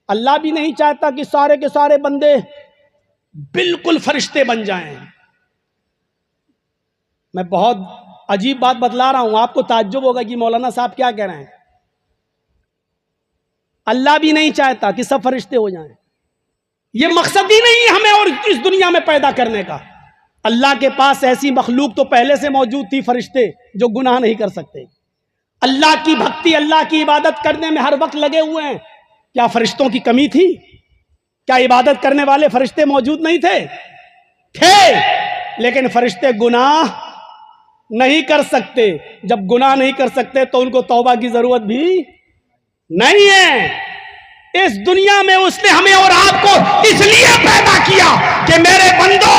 अल्लाह भी नहीं चाहता कि सारे के सारे बंदे बिल्कुल फरिश्ते बन जाएं। मैं बहुत अजीब बात बतला रहा हूं, आपको ताज्जुब होगा कि मौलाना साहब क्या कह रहे हैं। अल्लाह भी नहीं चाहता कि सब फरिश्ते हो जाएं। ये मकसद ही नहीं है हमें और इस दुनिया में पैदा करने का। अल्लाह के पास ऐसी मखलूक तो पहले से मौजूद थी, फरिश्ते जो गुनाह नहीं कर सकते। अल्लाह की भक्ति, अल्लाह की इबादत करने में हर वक्त लगे हुए हैं। क्या फरिश्तों की कमी थी? क्या इबादत करने वाले फरिश्ते मौजूद नहीं थे? थे, लेकिन फरिश्ते गुनाह नहीं कर सकते। जब गुनाह नहीं कर सकते तो उनको तौबा की जरूरत भी नहीं है। इस दुनिया में उसने हमें और आपको इसलिए पैदा किया कि मेरे बंदो,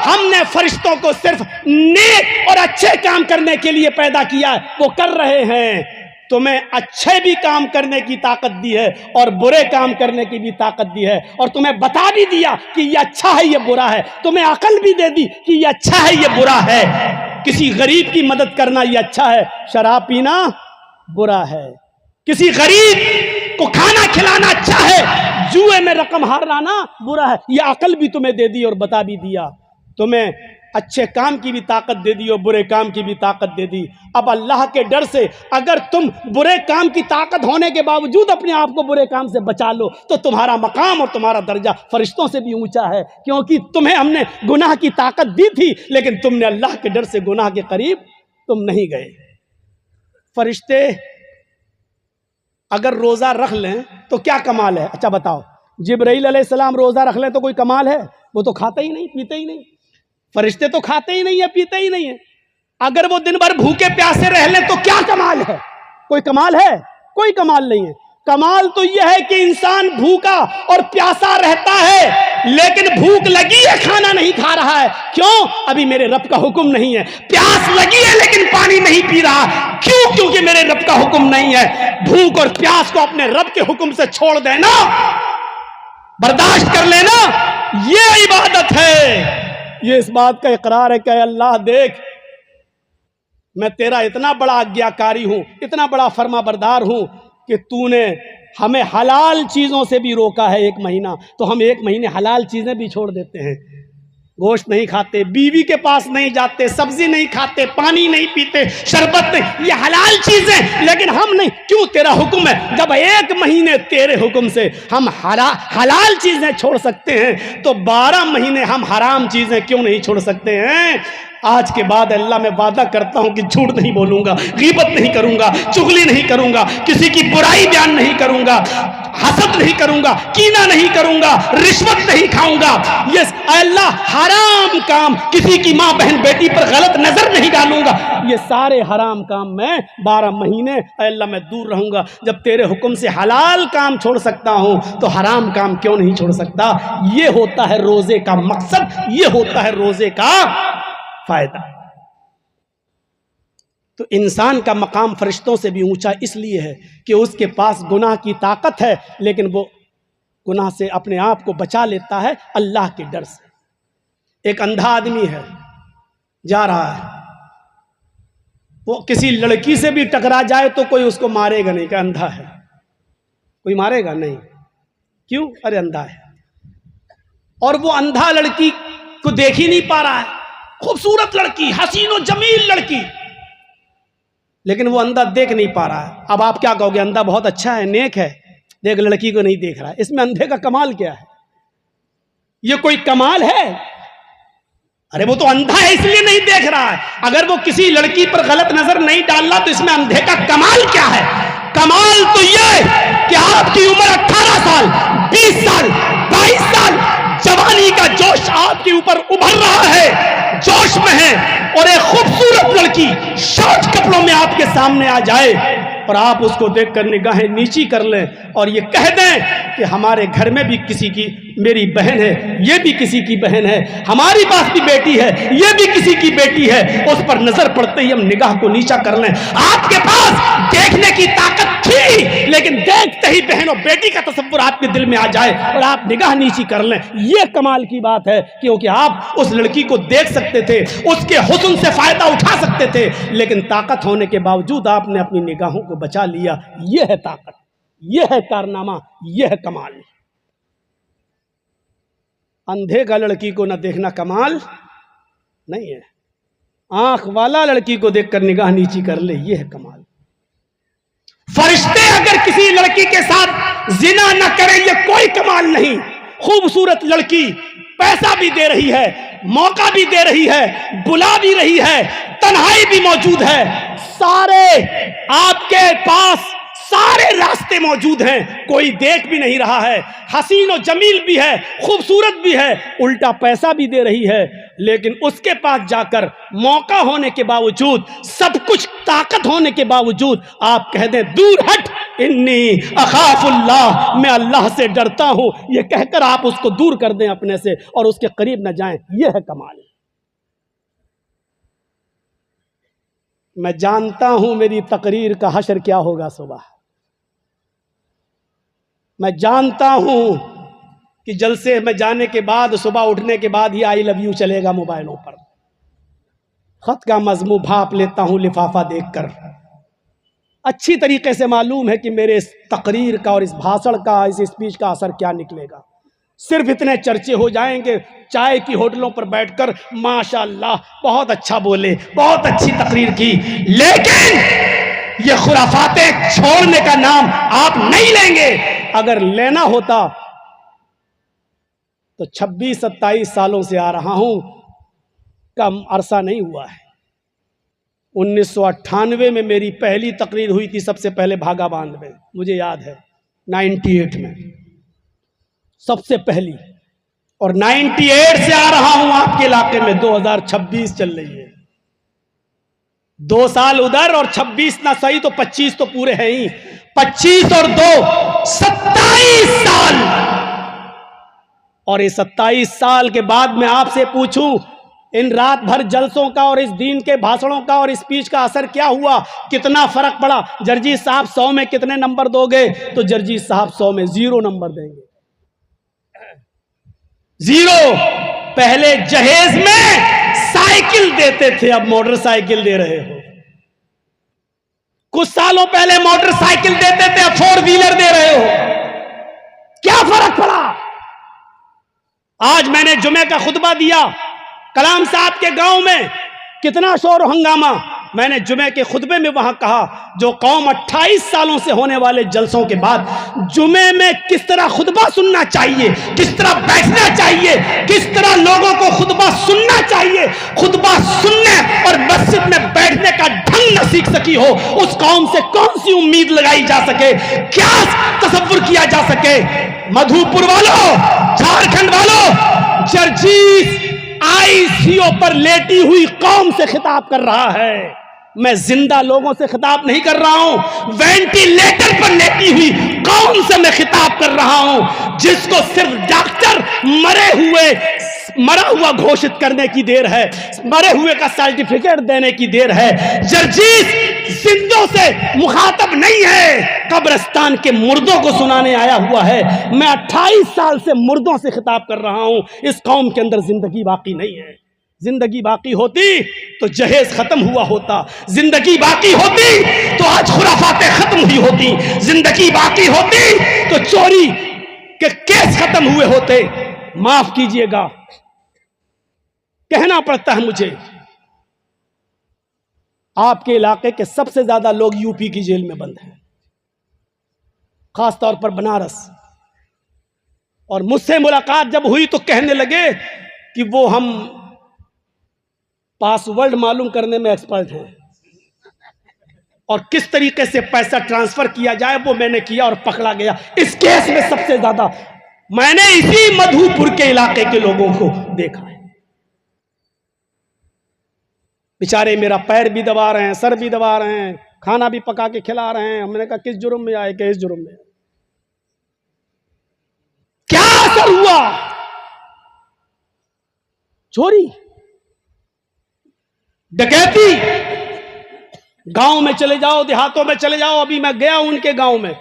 हमने फरिश्तों को सिर्फ नेक और अच्छे काम करने के लिए पैदा किया है। वो कर रहे हैं। तुम्हें अच्छे भी काम करने की ताकत दी है और बुरे काम करने की भी ताकत दी है, और तुम्हें बता भी दिया कि ये अच्छा है, ये बुरा है। तुम्हें अकल भी दे दी कि ये अच्छा है, ये बुरा है। किसी गरीब की मदद करना ये अच्छा है, शराब पीना बुरा है। किसी गरीब को खाना खिलाना अच्छा है, जुए में रकम हारना बुरा है। ये अकल भी तुम्हें दे दी और बता भी दिया। तुम्हें अच्छे काम की भी ताकत दे दी और बुरे काम की भी ताकत दे दी। अब अल्लाह के डर से अगर तुम बुरे काम की ताकत होने के बावजूद अपने आप को बुरे काम से बचा लो तो तुम्हारा मकाम और तुम्हारा दर्जा फरिश्तों से भी ऊंचा है, क्योंकि तुम्हें हमने गुनाह की ताकत दी थी, लेकिन तुमने अल्लाह के डर से गुनाह के करीब तुम नहीं गए। फरिश्ते अगर रोज़ा रख लें तो क्या कमाल है? अच्छा बताओ, जिब्राइल अलैहिस्सलाम रोज़ा रख लें तो कोई कमाल है? वो तो खाते ही नहीं, पीते ही नहीं। फरिश्ते तो खाते ही नहीं है, पीते ही नहीं है। अगर वो दिन भर भूखे प्यासे रह लें तो क्या कमाल है? कोई कमाल है? कोई कमाल नहीं है। कमाल तो यह है कि इंसान भूखा और प्यासा रहता है, लेकिन भूख लगी है, खाना नहीं खा रहा है। क्यों? अभी मेरे रब का हुक्म नहीं है। प्यास लगी है लेकिन पानी नहीं पी रहा। क्यों? क्योंकि मेरे रब का हुक्म नहीं है। भूख और प्यास को अपने रब के हुक्म से छोड़ देना, बर्दाश्त कर लेना, ये इबादत है। ये इस बात का इकरार है कि अल्लाह देख, मैं तेरा इतना बड़ा आज्ञाकारी हूं, इतना बड़ा फर्माबरदार हूं कि तूने हमें हलाल चीजों से भी रोका है 1 महीना, तो हम 1 महीने हलाल चीजें भी छोड़ देते हैं। गोश्त नहीं खाते, बीवी के पास नहीं जाते, सब्जी नहीं खाते, पानी नहीं पीते, शरबत नहीं, ये हलाल चीजें, लेकिन हम नहीं। क्यों? तेरा हुक्म है। जब 1 महीने तेरे हुक्म से हम हलाल चीजें छोड़ सकते हैं तो 12 महीने हम हराम चीजें क्यों नहीं छोड़ सकते हैं? आज के बाद अल्लाह मैं वादा करता हूं कि झूठ नहीं बोलूंगा, गीबत नहीं करूंगा, चुगली नहीं करूंगा, किसी की बुराई बयान नहीं करूंगा, हसद नहीं करूंगा, कीना नहीं करूंगा, रिश्वत नहीं खाऊंगा। ये अल्लाह हराम काम, किसी की माँ बहन बेटी पर गलत नजर नहीं डालूंगा। ये सारे हराम काम मैं 12 महीने अल्लाह मैं दूर रहूंगा। जब तेरे हुक्म से हलाल काम छोड़ सकता हूं तो हराम काम क्यों नहीं छोड़ सकता? ये होता है रोजे का मकसद, ये होता है रोजे का फायदा। तो इंसान का मकाम फरिश्तों से भी ऊंचा इसलिए है कि उसके पास गुनाह की ताकत है, लेकिन वो गुनाह से अपने आप को बचा लेता है अल्लाह के डर से। एक अंधा आदमी है, जा रहा है, वो किसी लड़की से भी टकरा जाए तो कोई उसको मारेगा नहीं, क्या अंधा है? कोई मारेगा नहीं। क्यों? अरे अंधा है। और वो अंधा लड़की को देख ही नहीं पा रहा है, खूबसूरत लड़की, हसीन और जमील लड़की, लेकिन वो अंधा देख नहीं पा रहा है। अब आप क्या कहोगे? अंधा बहुत अच्छा है, नेक है, देख लड़की को नहीं देख रहा है। इसमें अंधे का कमाल क्या है? ये कोई कमाल है? अरे वो तो अंधा है इसलिए नहीं देख रहा है। अगर वो किसी लड़की पर गलत नजर नहीं डाल रहा तो इसमें अंधे का कमाल क्या है? कमाल तो ये कि आपकी उम्र 18 साल, 20 साल, 22 साल, जवानी का जोश आपके ऊपर उभर रहा है, जोश में है, और एक खूबसूरत लड़की शॉर्ट कपड़ों में आपके सामने आ जाए और आप उसको देखकर निगाहें नीची कर लें और ये कह दें कि हमारे घर में भी किसी की, मेरी बहन है, ये भी किसी की बहन है, हमारी पास भी बेटी है, ये भी किसी की बेटी है, उस पर नजर पड़ते ही हम निगाह को नीचा कर लें। आपके पास देखने की ताकत थी, लेकिन देखते ही बहन और बेटी का तसव्वुर आपके दिल में आ जाए और आप निगाह नीची कर लें। यह कमाल की बात है, क्योंकि आप उस लड़की को देख सकते थे, उसके हुस्न से फायदा उठा सकते थे, लेकिन ताकत होने के बावजूद आपने अपनी निगाहों को बचा लिया। यह है ताकत, यह है कारनामा, यह है कमाल। अंधे का लड़की को न देखना कमाल नहीं है, आंख वाला लड़की को देखकर निगाह नीची कर ले, यह है कमाल। फरिश्ते अगर किसी लड़की के साथ जिना न करें, यह कोई कमाल नहीं। खूबसूरत लड़की पैसा भी दे रही है, मौका भी दे रही है, बुला भी रही है, तन्हाई भी मौजूद है, सारे आपके पास सारे रास्ते मौजूद हैं, कोई देख भी नहीं रहा है, हसीन और जमील भी है, खूबसूरत भी है, उल्टा पैसा भी दे रही है, लेकिन उसके पास जाकर मौका होने के बावजूद, सब कुछ ताकत होने के बावजूद आप कह दें दूर हट, इन्नी अखाफुल्लाह, मैं अल्लाह से डरता हूं, यह कहकर आप उसको दूर कर दें अपने से और उसके करीब न जाएं, यह है कमाल। मैं जानता हूं मेरी तकरीर का हशर क्या होगा सुबह। मैं जानता हूं कि जलसे में जाने के बाद, सुबह उठने के बाद ही आई लव यू चलेगा मोबाइलों पर। खत का मजमू भाप लेता हूं लिफाफा देखकर। अच्छी तरीके से मालूम है कि मेरे इस तकरीर का और इस भाषण का, इस स्पीच का असर क्या निकलेगा। सिर्फ इतने चर्चे हो जाएंगे चाय की होटलों पर बैठकर, माशाअल्लाह बहुत अच्छा बोले, बहुत अच्छी तकरीर की, लेकिन ये खुराफातें छोड़ने का नाम आप नहीं लेंगे। अगर लेना होता तो 26-27 सालों से आ रहा हूं, कम अरसा नहीं हुआ है। 1998 में मेरी पहली तकरीर हुई थी, सबसे पहले भागा बांध में, मुझे याद है 98 में सबसे पहली, और 98 से आ रहा हूं आपके इलाके में, 2026 चल रही है। 2 साल उधर और 26 ना सही तो 25 तो पूरे हैं ही। 25 और 2 27 साल। और ये 27 साल के बाद मैं आपसे पूछूं, इन रात भर जलसों का और इस दीन के भाषणों का और स्पीच का असर क्या हुआ, कितना फर्क पड़ा। जर्जी साहब 100 में कितने नंबर दोगे, तो जर्जी साहब 100 में 0 नंबर देंगे। 0। पहले जहेज में साइकिल देते थे, अब मोटरसाइकिल दे रहे हो। कुछ सालों पहले मोटरसाइकिल देते थे, अब 4 व्हीलर दे रहे हो। क्या फर्क पड़ा। आज मैंने जुमे का खुतबा दिया कलाम साहब के गांव में, कितना शोर हंगामा। मैंने जुमे के खुतबे में वहां कहा, जो कौम 28 सालों से होने वाले जलसों के बाद जुमे में किस तरह खुतबा सुनना चाहिए, किस तरह बैठना चाहिए, किस तरह लोगों को खुतबा सुनना चाहिए, खुतबा सुनने और मस्जिद में बैठने का ढंग न सीख सकी हो, उस कौम से कौन सी उम्मीद लगाई जा सके, क्या तसव्वुर किया जा सके। मधुपुर वालों, झारखंड वालों, जर्जीस आईसीयू पर लेटी हुई कौम से खिताब कर रहा है। मैं जिंदा लोगों से खिताब नहीं कर रहा हूं, वेंटिलेटर पर लेटी हुई कौम से मैं खिताब कर रहा हूं, जिसको सिर्फ डॉक्टर मरा हुआ घोषित करने की देर है, मरे हुए का सर्टिफिकेट देने की देर है। जर्जीस जिंदों से मुखातब नहीं है, कब्रिस्तान के मुर्दों को सुनाने आया हुआ है। मैं 28 साल से मुर्दों से खिताब कर रहा हूं। इस कौम के अंदर जिंदगी बाकी नहीं है। जिंदगी बाकी होती तो जहेज खत्म हुआ होता, जिंदगी बाकी होती तो आज खुराफातें खत्म हुई होती, जिंदगी बाकी होती तो चोरी के केस खत्म हुए होते। माफ कीजिएगा, कहना पड़ता है मुझे, आपके इलाके के सबसे ज्यादा लोग यूपी की जेल में बंद हैं, खासतौर पर बनारस। और मुझसे मुलाकात जब हुई तो कहने लगे कि वो हम पासवर्ड मालूम करने में एक्सपर्ट हैं और किस तरीके से पैसा ट्रांसफर किया जाए वो मैंने किया और पकड़ा गया। इस केस में सबसे ज्यादा मैंने इसी मधुपुर के इलाके के लोगों को देखा है। बेचारे मेरा पैर भी दबा रहे हैं, सर भी दबा रहे हैं, खाना भी पका के खिला रहे हैं। हमने कहा किस जुर्म में आए, किस जुर्म में। क्या असर हुआ? चोरी, डकैती। गांव में चले जाओ, देहातों में चले जाओ। अभी मैं गया उनके गांव में,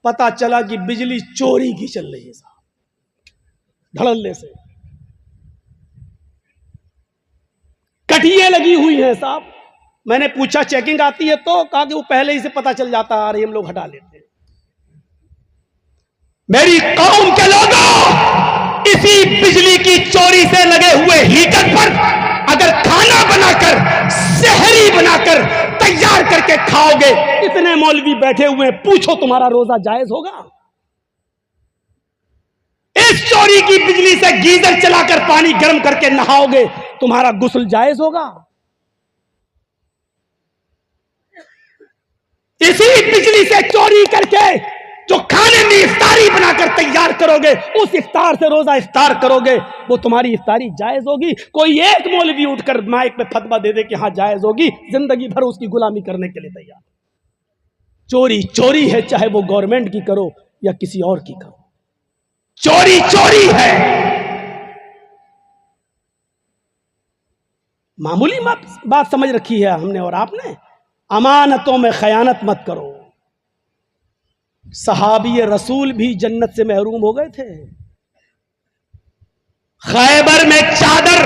पता चला कि बिजली चोरी की चल रही है साहब, धड़ल्ले से कटिये लगी हुई है साहब। मैंने पूछा चेकिंग आती है तो कहा कि वो पहले ही से पता चल जाता है, हम लोग हटा लेते हैं। मेरी कौम के लोगों, इसी बिजली की चोरी से लगे हुए हीटर पर अगर खाना बनाकर, सहरी बनाकर तैयार करके खाओगे, इतने मौलवी बैठे हुए हैं, पूछो तुम्हारा रोजा जायज होगा? इस चोरी की बिजली से गीजर चलाकर पानी गर्म करके नहाओगे, तुम्हारा गुस्ल जायज होगा? इसी बिजली से चोरी करके जो खाने में इफ्तारी बनाकर तैयार करोगे, उस इफ्तार से रोजा इफ्तार करोगे, वो तुम्हारी इफ्तारी जायज होगी? कोई एक मौलवी उठकर माइक पे फतवा दे दे कि हाँ जायज होगी, जिंदगी भर उसकी गुलामी करने के लिए तैयार। चोरी चोरी है, चाहे वो गवर्नमेंट की करो या किसी और की करो, चोरी चोरी है। मामूली बात समझ रखी है हमने और आपने। अमानतों में खयानत मत करो। सहाबी रसूल भी जन्नत से महरूम हो गए थे। खैबर में चादर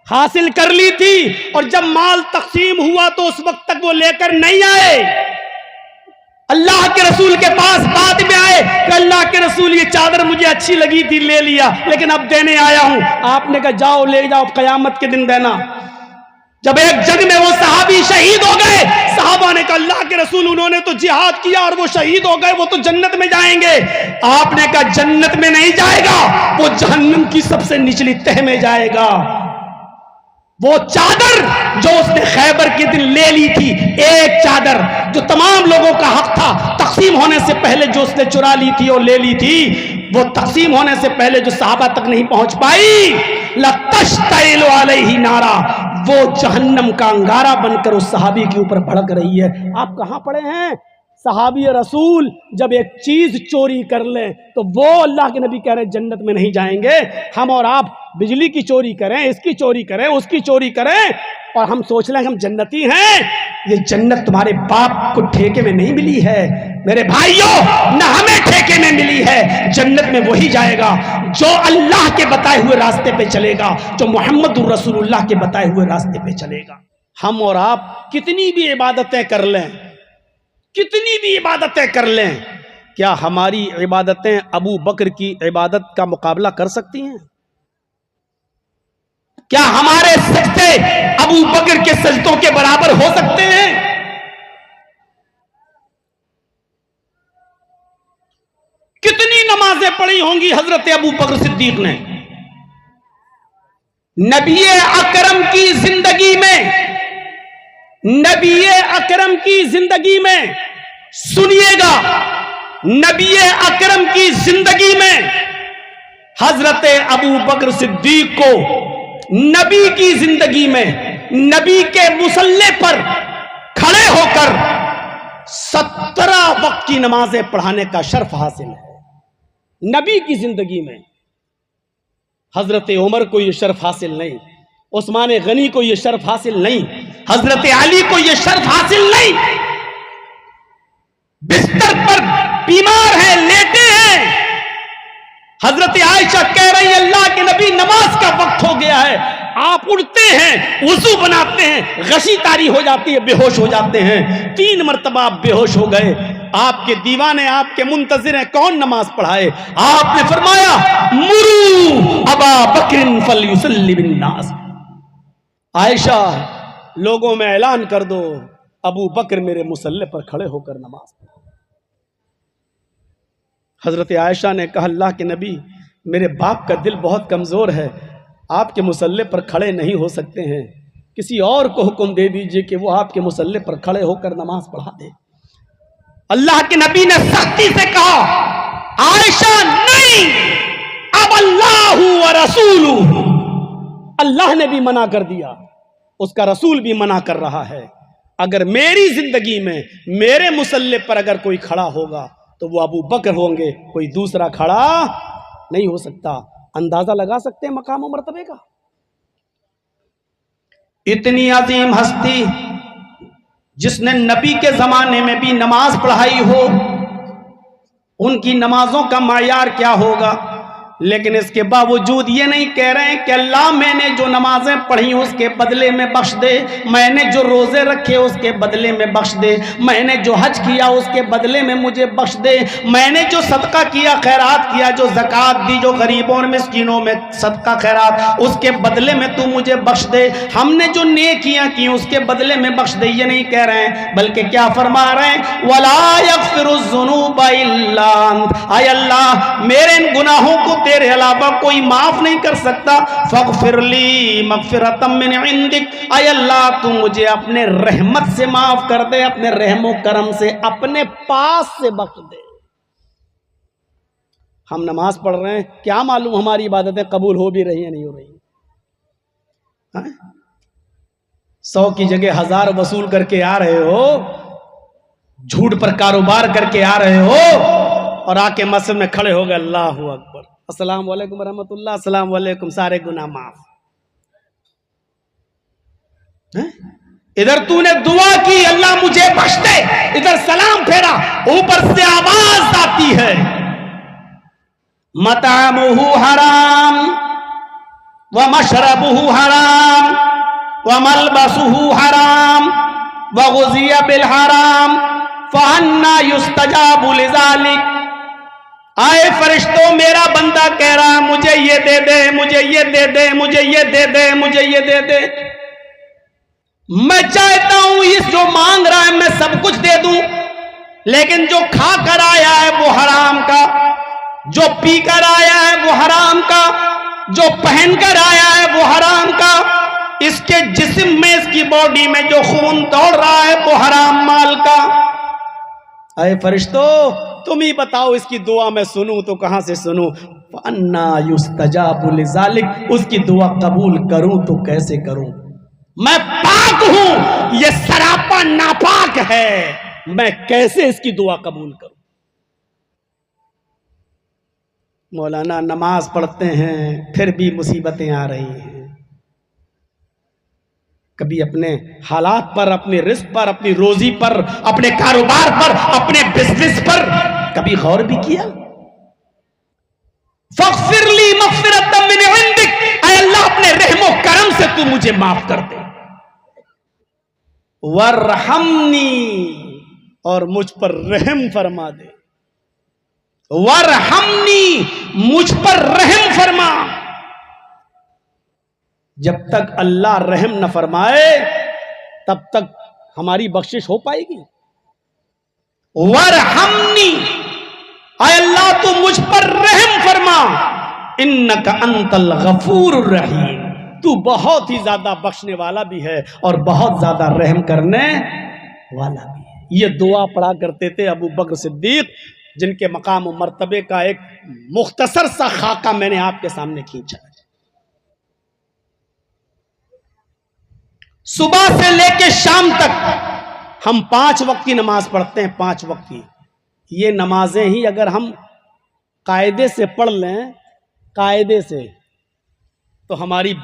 हासिल कर ली थी और जब माल तकसीम हुआ तो उस वक्त तक वो लेकर नहीं आए। अल्लाह के रसूल के पास बाद में आए कि अल्लाह के रसूल ये चादर मुझे अच्छी लगी थी, ले लिया, लेकिन अब देने आया हूं। आपने कहा जाओ ले जाओ, कयामत के दिन देना। जब एक जंग में वो सहाबी शहीद हो गए, सहाबा ने कहा अल्लाह के रसूल उन्होंने तो जिहाद किया और वो शहीद हो गए, वो तो जन्नत में जाएंगे। आपने कहा जन्नत में नहीं जाएगा, वो जहन्नम की सबसे निचली तह में जाएगा। वो चादर जो उसने खैबर के दिन ले ली थी, एक चादर जो तमाम लोगों का हक था, तकसीम होने से पहले जो उसने चुरा ली थी और ले ली थी, वो तकसीम होने से पहले जो सहाबा तक नहीं पहुंच पाई, लतश्तइलु अलैहि नारा, वो जहन्नम का अंगारा बनकर उस सहाबी के ऊपर भड़क रही है। आप कहां पड़े हैं? सहाबी रसूल जब एक चीज चोरी कर लें तो वो अल्लाह के नबी कह रहे हैं जन्नत में नहीं जाएंगे। हम और आप बिजली की चोरी करें, इसकी चोरी करें, उसकी चोरी करें और हम सोच लें हम जन्नती हैं। ये जन्नत तुम्हारे बाप को ठेके में नहीं मिली है मेरे भाइयों, न हमें ठेके में मिली है। जन्नत में वही जाएगा जो अल्लाह के बताए हुए रास्ते पे चलेगा, जो मोहम्मदुर रसूलुल्लाह के बताए हुए रास्ते पे चलेगा। हम और आप कितनी भी इबादतें कर लें, कितनी भी इबादतें कर लें, क्या हमारी इबादतें अबू बकर की इबादत का मुकाबला कर सकती हैं? क्या हमारे सजदे अबू बकर के सजदों के बराबर हो सकते हैं? कितनी नमाजें पढ़ी होंगी हजरत अबू बकर सिद्दीक ने। नबी अकरम की जिंदगी में, नबी अकरम की जिंदगी में, सुनिएगा, नबी अकरम की जिंदगी में हजरत अबू बकर सिद्दीक को नबी की जिंदगी में नबी के मुसल्ले पर खड़े होकर 17 वक्त की नमाजें पढ़ाने का शर्फ हासिल है। नबी की जिंदगी में हजरत उमर को यह शर्फ हासिल नहीं, उस्मान गनी को यह शर्फ हासिल नहीं, हजरत अली को यह शर्फ हासिल नहीं। बिस्तर पर बीमार है, लेटे हैं, हजरत आयशा कह रही है अल्लाह के नबी नमाज का वक्त हो गया है। आप उठते हैं, वुजू बनाते हैं, गशी तारी हो जाती है, बेहोश हो जाते हैं। 3 मरतबा बेहोश हो गए। आपके दीवाने आपके मुंतजिर हैं, कौन नमाज पढ़ाए? आपने फरमाया मुरू अबा बकरिन फलयुसल्ली बिन्नास, आयशा लोगों में ऐलान कर दो अबू बकर मेरे मुसल्ले पर खड़े होकर नमाज पढ़े। हजरत आयशा ने कहा अल्लाह के नबी मेरे बाप का दिल बहुत कमज़ोर है, आपके मुसल्ले पर खड़े नहीं हो सकते हैं, किसी और को हुक्म दे दीजिए कि वो आपके मुसल्ले पर खड़े होकर नमाज पढ़ा दे। अल्लाह के नबी ने सख्ती से कहा आयशा नहीं, अब अल्लाह व रसूलुहु, अल्लाह ने भी मना कर दिया, उसका रसूल भी मना कर रहा है। अगर मेरी जिंदगी में मेरे मुसल्ले पर अगर कोई खड़ा होगा तो वो अबू बकर होंगे, कोई दूसरा खड़ा नहीं हो सकता। अंदाजा लगा सकते हैं मकाम और मर्तबे का। इतनी अजीम हस्ती जिसने नबी के जमाने में भी नमाज पढ़ाई हो, उनकी नमाजों का मायार क्या होगा? लेकिन इसके बावजूद ये नहीं कह रहे हैं कि अल्लाह मैंने जो नमाजें पढ़ी उसके बदले में बख्श दे, मैंने जो रोज़े रखे उसके बदले में बख्श दे, मैंने जो हज किया उसके बदले में मुझे बख्श दे, मैंने जो सदका किया, खैरात किया, जो ज़कात दी, जो गरीबों और मिस्कीनों में सदका खैरात, उसके बदले में तू मुझे बख्श दे, हमने जो नेकियां की उसके बदले में बख्श दे। ये नहीं कह रहे हैं, बल्कि क्या फरमा रहे हैं, वला यग़फ़िरुज़्ज़ुनूबा इल्ला अंत, आय अल्लाह मेरे इन गुनाहों को तेरे अलावा कोई माफ नहीं कर सकता। फ़ग़फ़िरली मग़फ़िरतम मिन इंदिक, आय अल्लाह तू मुझे अपने रहमत से माफ कर दे, अपने रहमो करम से, अपने पास से बख्श दे। हम नमाज पढ़ रहे हैं, क्या मालूम हमारी इबादतें कबूल हो भी रही हैं नहीं हो रही। 100 की जगह 1000 वसूल करके आ रहे हो, झूठ पर कारोबार करके आ रहे हो, और आके मस्जिद में खड़े हो गए, अल्लाह अकबर, अस्सलाम वालेकुम रहमतुल्लाह, अस्सलाम वालेकुम, सारे गुनाह माफ। इधर तूने दुआ की अल्लाह मुझे बख्श दे, इधर सलाम फेरा, ऊपर से आवाज आती है मतामुहु हराम व मशरबुहु हराम व मलबसुहु हराम व गुज़िया बिल हराम फअन्ना युस्तजाबु लिज़ालिक। आए फरिश्तों, मेरा बंदा कह रहा है मुझे ये दे दे, मुझे ये दे दे, मुझे ये दे दे, मुझे ये दे दे। मैं चाहता हूं इस जो मांग रहा है मैं सब कुछ दे दूं, लेकिन जो खा कर आया है वो हराम का, जो पी कर आया है वो हराम का, जो पहन कर आया है वो हराम का, इसके जिस्म में, इसकी बॉडी में जो खून दौड़ रहा है वो हराम माल का। अरे फरिश्तों, तुम ही बताओ इसकी दुआ मैं सुनूं तो कहां से सुनूं? अन्ना युस्तजाबु लिज़ालिक, उसकी दुआ कबूल करूं तो कैसे करूं? मैं पाक हूं, ये सरापा नापाक है, मैं कैसे इसकी दुआ कबूल करूं? मौलाना नमाज पढ़ते हैं फिर भी मुसीबतें आ रही हैं। कभी अपने हालात पर, अपने रिस्क पर, अपनी रोजी पर, अपने कारोबार पर, अपने बिजनेस पर कभी गौर भी किया? फ़ग़फ़िरली मग़फ़िरतम मिन इंदिक, ऐ अल्लाह अपने रहमो करम से तू मुझे माफ कर दे। वरहमनी, और मुझ पर रहम फरमा दे। वरहमनी, मुझ पर रहम फरमा। जब तक अल्लाह रहम न फरमाए तब तक हमारी बख्शिश हो पाएगी? वरहमनी, ऐ अल्लाह तू मुझ पर रहम फरमा। इन्नका अंतल गफूरुर रहीम, तू बहुत ही ज्यादा बख्शने वाला भी है और बहुत ज्यादा रहम करने वाला भी है। ये दुआ पढ़ा करते थे अबू बकर सिद्दीक, जिनके मकाम और मर्तबे का एक मुख्तसर सा खाका मैंने आपके सामने खींचा। सुबह से लेके शाम तक हम 5 वक्त की नमाज पढ़ते हैं, 5 वक्त की। ये नमाजें ही अगर हम कायदे से पढ़ लें, कायदे से, तो हमारी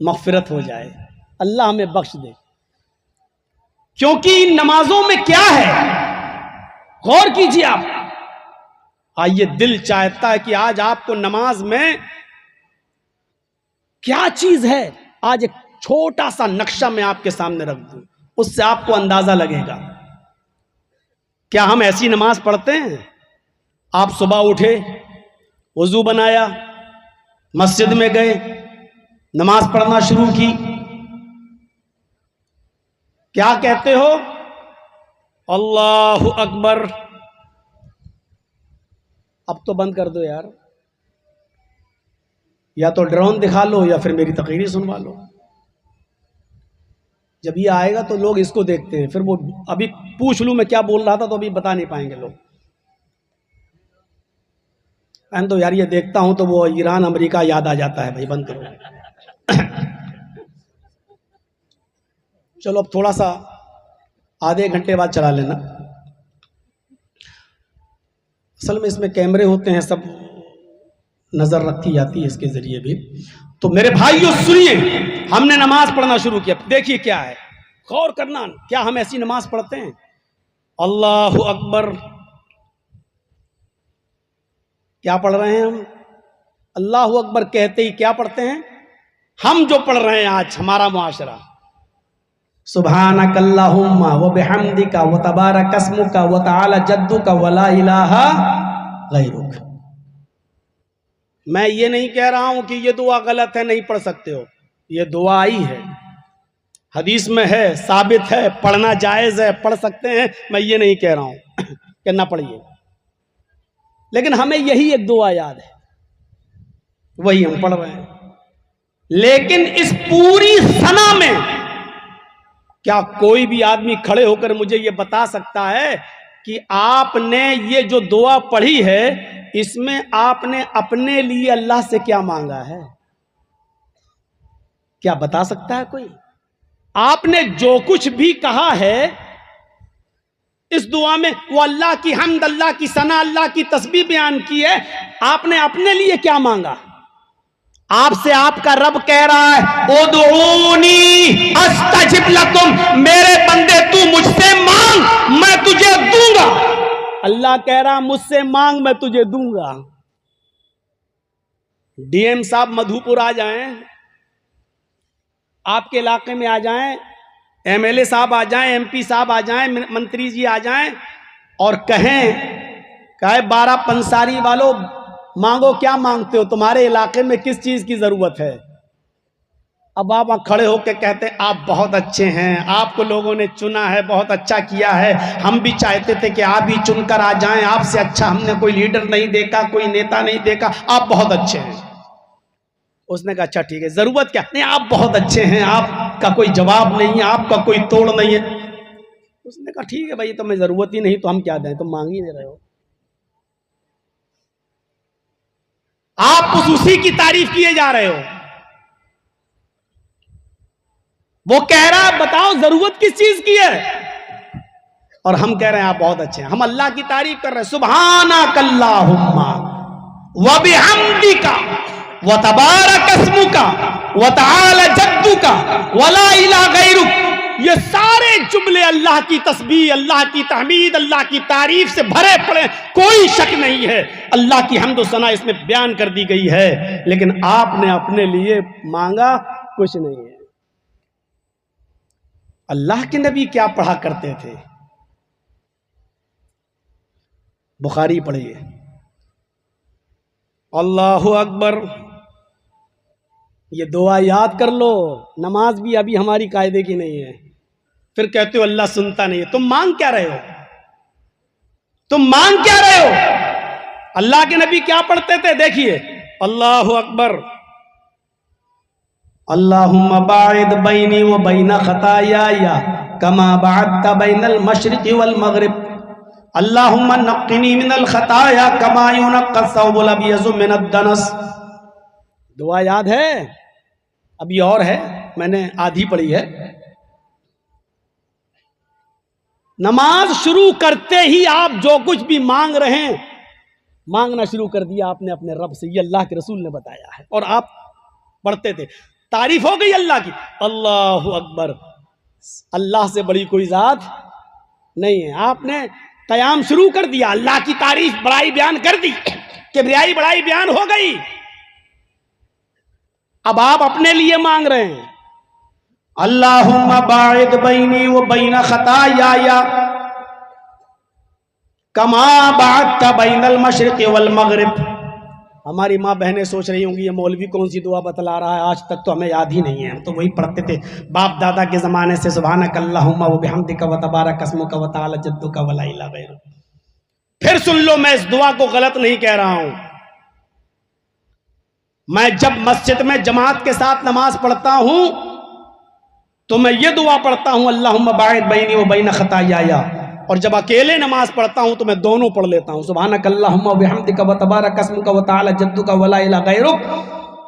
मग़फ़िरत हो जाए, अल्लाह हमें बख्श दे। क्योंकि इन नमाजों में क्या है, गौर कीजिए आप। आइए, दिल चाहता है कि आज आपको नमाज में क्या चीज है, आज एक छोटा सा नक्शा मैं आपके सामने रख दूं, उससे आपको अंदाजा लगेगा। क्या हम ऐसी नमाज पढ़ते हैं? आप सुबह उठे, वजू बनाया, मस्जिद में गए, नमाज पढ़ना शुरू की, क्या कहते हो? अल्लाहु अकबर। अब तो बंद कर दो यार, या तो ड्रोन दिखा लो या फिर मेरी तकरीर सुनवा लो। जब ये आएगा तो लोग इसको देखते हैं, फिर वो अभी पूछ लूं मैं क्या बोल रहा था तो अभी बता नहीं पाएंगे लोग। तो यार ये देखता हूं तो वो ईरान अमेरिका याद आ जाता है। भाई बंद करो। चलो अब थोड़ा सा आधे घंटे बाद चला लेना। असल में इसमें कैमरे होते हैं, सब नजर रखी जाती है इसके जरिए भी। तो मेरे भाइयों सुनिए, हमने नमाज पढ़ना शुरू किया। देखिए क्या है, गौर करना, क्या हम ऐसी नमाज पढ़ते हैं? अल्लाहु अकबर, क्या पढ़ रहे हैं हम? अल्लाहु अकबर कहते ही क्या पढ़ते हैं? हम जो पढ़ रहे हैं आज हमारा मुआशरा, सुब्हानकल्लाहुम्मा व बिहम्दिका व तबारक अस्मुका व तआला जद्दुका व ला इलाहा गैरुक। मैं ये नहीं कह रहा हूं कि ये दुआ गलत है, नहीं पढ़ सकते हो, ये दुआ ही है, हदीस में है, साबित है, पढ़ना जायज है, पढ़ सकते हैं, मैं ये नहीं कह रहा हूं कि ना पढ़िए, लेकिन हमें यही एक दुआ याद है, वही हम पढ़ रहे हैं। लेकिन इस पूरी सना में क्या कोई भी आदमी खड़े होकर मुझे ये बता सकता है कि आपने ये जो दुआ पढ़ी है इसमें आपने अपने लिए अल्लाह से क्या मांगा है? क्या बता सकता है कोई? आपने जो कुछ भी कहा है इस दुआ में, वो अल्लाह की हम्द, अल्लाह की सना, अल्लाह की तस्बीह बयान की है, आपने अपने लिए क्या मांगा? आपसे आपका रब कह रहा है उदऊनी अस्तजिब लकुम, मेरे बंदे तू मुझसे मांग मैं तुझे दूंगा। अल्लाह कह रहा मुझसे मांग मैं तुझे दूंगा। डीएम साहब मधुपुर आ जाएं, आपके इलाके में आ जाएं, एमएलए साहब आ जाएं, एमपी साहब आ जाएं, मंत्री जी आ जाएं और कहे 12 पंसारी वालों मांगो, क्या मांगते हो, तुम्हारे इलाके में किस चीज की जरूरत है? अब आप वहां खड़े होकर कहते हैं आप बहुत अच्छे हैं, आपको लोगों ने चुना है, बहुत अच्छा किया है, हम भी चाहते थे कि आप ही चुनकर आ जाएं, आपसे अच्छा हमने कोई लीडर नहीं देखा, कोई नेता नहीं देखा, आप बहुत अच्छे हैं। उसने कहा अच्छा ठीक है, जरूरत क्या? नहीं आप बहुत अच्छे हैं, आपका कोई जवाब नहीं है, आपका कोई तोड़ नहीं है। उसने कहा ठीक है भाई, तुम्हें जरूरत ही नहीं तो हम क्या दें, तुम मांग ही नहीं रहे हो। आप उसी की तारीफ किए जा रहे हो। वो कह रहा है बताओ जरूरत किस चीज की है, और हम कह रहे हैं आप बहुत अच्छे हैं, हम अल्लाह की तारीफ कर रहे हैं। सुब्हानकल्लाहुम्मा व बिहम्दिका व तबारक अस्मुका व तआला जद्दुका व ला इलाहा गैरुक। ये सारे जुमले अल्लाह की तस्बीह, अल्लाह की तहमीद, अल्लाह की तारीफ से भरे पड़े, कोई शक नहीं है, अल्लाह की हम्द व सना इसमें बयान कर दी गई है, लेकिन आपने अपने लिए मांगा कुछ नहीं है। अल्लाह के नबी क्या पढ़ा करते थे? बुखारी पढ़िए, अल्लाहु अकबर, ये दुआ याद कर लो। नमाज भी अभी हमारी कायदे की नहीं है, फिर कहते हो अल्लाह सुनता नहीं है। तुम मांग क्या रहे हो? तुम मांग क्या रहे हो? अल्लाह के नबी क्या पढ़ते थे? देखिए, अल्लाहु अकबर, अल्लाहुम्मा बाइद बैनी व बैन खताया कमा बअदत बैनल मशरिक़ि वल मग़रिब, अल्लाहुम्मा नक़्क़िनी मिनल खताया कमा युनक़्क़ा अस-सौबुल अब्यज़ु मिनद दनस। दुआ याद है? अभी और है, मैंने आधी पढ़ी है। नमाज शुरू करते ही आप जो कुछ भी मांग रहे हैं, मांगना शुरू कर दिया आपने अपने रब से, ये अल्लाह के रसूल ने बताया है, और आप पढ़ते थे। तारीफ हो गई अल्लाह की, अल्लाहु अकबर, अल्लाह से बड़ी कोई जात नहीं है। आपने कयाम शुरू कर दिया, अल्लाह की तारीफ बड़ाई बयान कर दी, किबरियाई बड़ाई बयान हो गई। अब आप अपने लिए मांग रहे हैं, अल्लाहुम्मा बाइद बैनी व बैन खताया कमा बअदत बैनल मशरिक़ि वल मग़रिब। हमारी माँ बहनें सोच रही होंगी ये मौलवी कौन सी दुआ बतला रहा है, आज तक तो हमें याद ही नहीं है, हम तो वही पढ़ते थे बाप दादा के ज़माने से, सुब्हानकल्लाहुम्मा व बिहम्दिका व तबारक अस्मुका व तआला जद्दुका व ला इलाहा गैरुक। फिर सुन लो, मैं इस दुआ को गलत नहीं कह रहा हूं। मैं जब मस्जिद में जमात के साथ नमाज पढ़ता हूं तो मैं ये दुआ पढ़ता हूं, अल्लाहुम्मा बाइद बैनी व बैन खताया, और जब अकेले नमाज पढ़ता हूं तो मैं दोनों पढ़ लेता हूं, सुब्हानकल्लाहुम्मा व बिहम्दिका व तबारक अस्मुका व तआला जद्दुका व ला इलाहा गैरुक,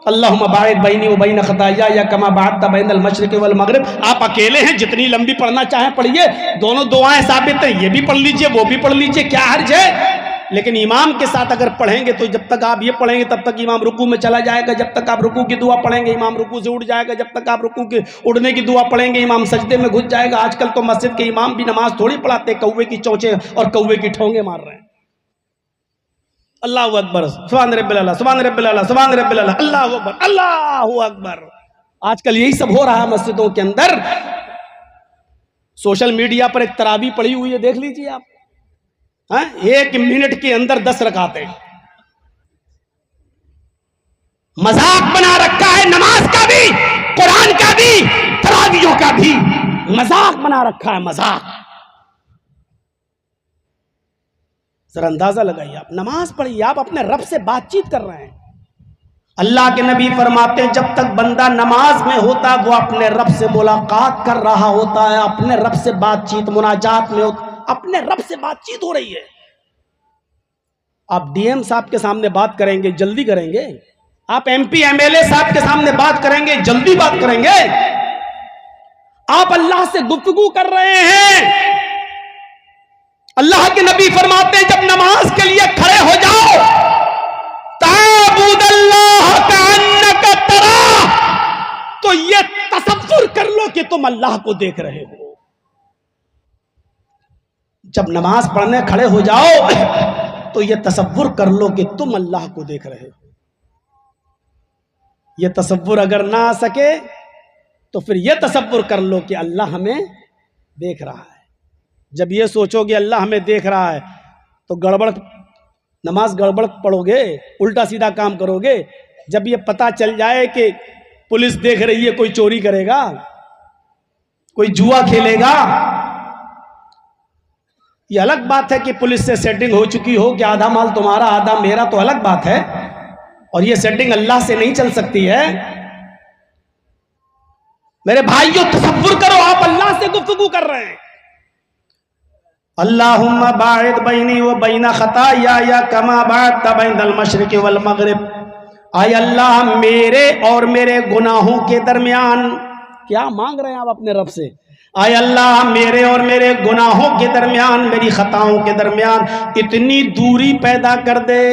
अल्लाहुम्मा बाइद बैनी व बैन खताया कमा बअदत बैनल मशरिक़ि वल मग़रिब। आप अकेले हैं, जितनी लंबी पढ़ना चाहें पढ़िए, दोनों दुआएं साबित हैं, ये भी पढ़ लीजिए वो भी पढ़ लीजिए, क्या हर्ज है। लेकिन इमाम के साथ अगर पढ़ेंगे तो जब तक आप ये पढ़ेंगे तब तक इमाम रुकू में चला जाएगा, जब तक आप रुकू की दुआ पढ़ेंगे इमाम रुकू से उठ जाएगा, जब तक आप रुकू के उड़ने की दुआ पढ़ेंगे इमाम सजदे में घुस जाएगा। आजकल तो मस्जिद के इमाम भी नमाज थोड़ी पढ़ाते, कौवे की चोंचे और कौवे की ठोंगे मार रहे हैं। अल्लाहु अकबर, सुभान रब्बिल आला, सुभान रब्बिल आला, सुभान रब्बिल आला, अल्लाहु अकबर, अल्लाहु अकबर। आजकल यही सब हो रहा है मस्जिदों के अंदर। सोशल मीडिया पर एक तरावी पड़ी हुई है, देख लीजिए आप। हाँ, 1 मिनट के अंदर 10 रकातें। मजाक बना रखा है नमाज का भी, कुरान का भी, तरावियों का भी मजाक बना रखा है, मजाक। जरा अंदाजा लगाइए, आप नमाज पढ़िए, आप अपने रब से बातचीत कर रहे हैं। अल्लाह के नबी फरमाते हैं जब तक बंदा नमाज में होता है वो अपने रब से मुलाकात कर रहा होता है, अपने रब से बातचीत, मुनाजात में अपने रब से बातचीत हो रही है। आप डीएम साहब के सामने बात करेंगे, जल्दी करेंगे। आप एमपी एमएलए साहब के सामने बात करेंगे, जल्दी बात करेंगे। आप अल्लाह से गुफ्तगू कर रहे हैं। अल्लाह के नबी फरमाते हैं जब नमाज के लिए खड़े हो जाओ, ताबुदल्लाह कान्नका तरा, तो ये तसव्वुर कर लो कि तुम अल्लाह को देख रहे हो। जब नमाज पढ़ने खड़े हो जाओ तो ये तसव्वुर कर लो कि तुम अल्लाह को देख रहे हो। ये तसव्वुर अगर ना आ सके तो फिर ये तसव्वुर कर लो कि अल्लाह हमें देख रहा है। जब ये सोचोगे अल्लाह हमें देख रहा है तो गड़बड़, नमाज गड़बड़ पढ़ोगे, उल्टा सीधा काम करोगे। जब ये पता चल जाए कि पुलिस देख रही है, कोई चोरी करेगा, कोई जुआ खेलेगा, ये अलग बात है कि पुलिस से सेटिंग हो चुकी हो कि आधा माल तुम्हारा आधा मेरा, तो अलग बात है। और ये सेटिंग अल्लाह से नहीं चल सकती है। मेरे भाइयों तसव्वुर करो, आप अल्लाह से गुफ्तगू कर रहे हैं। अल्लाहुम्मा बाइद बैनी व बैना खताया या कमा बाअदत बैनल मशरिक़ि वल मग़रिब। आय अल्लाह मेरे और मेरे गुनाहों के दरमियान, क्या मांग रहे हैं आप अपने रब से? आय अल्लाह मेरे और मेरे गुनाहों के दरमियान, मेरी खताओं के दरमियान इतनी दूरी पैदा कर दे,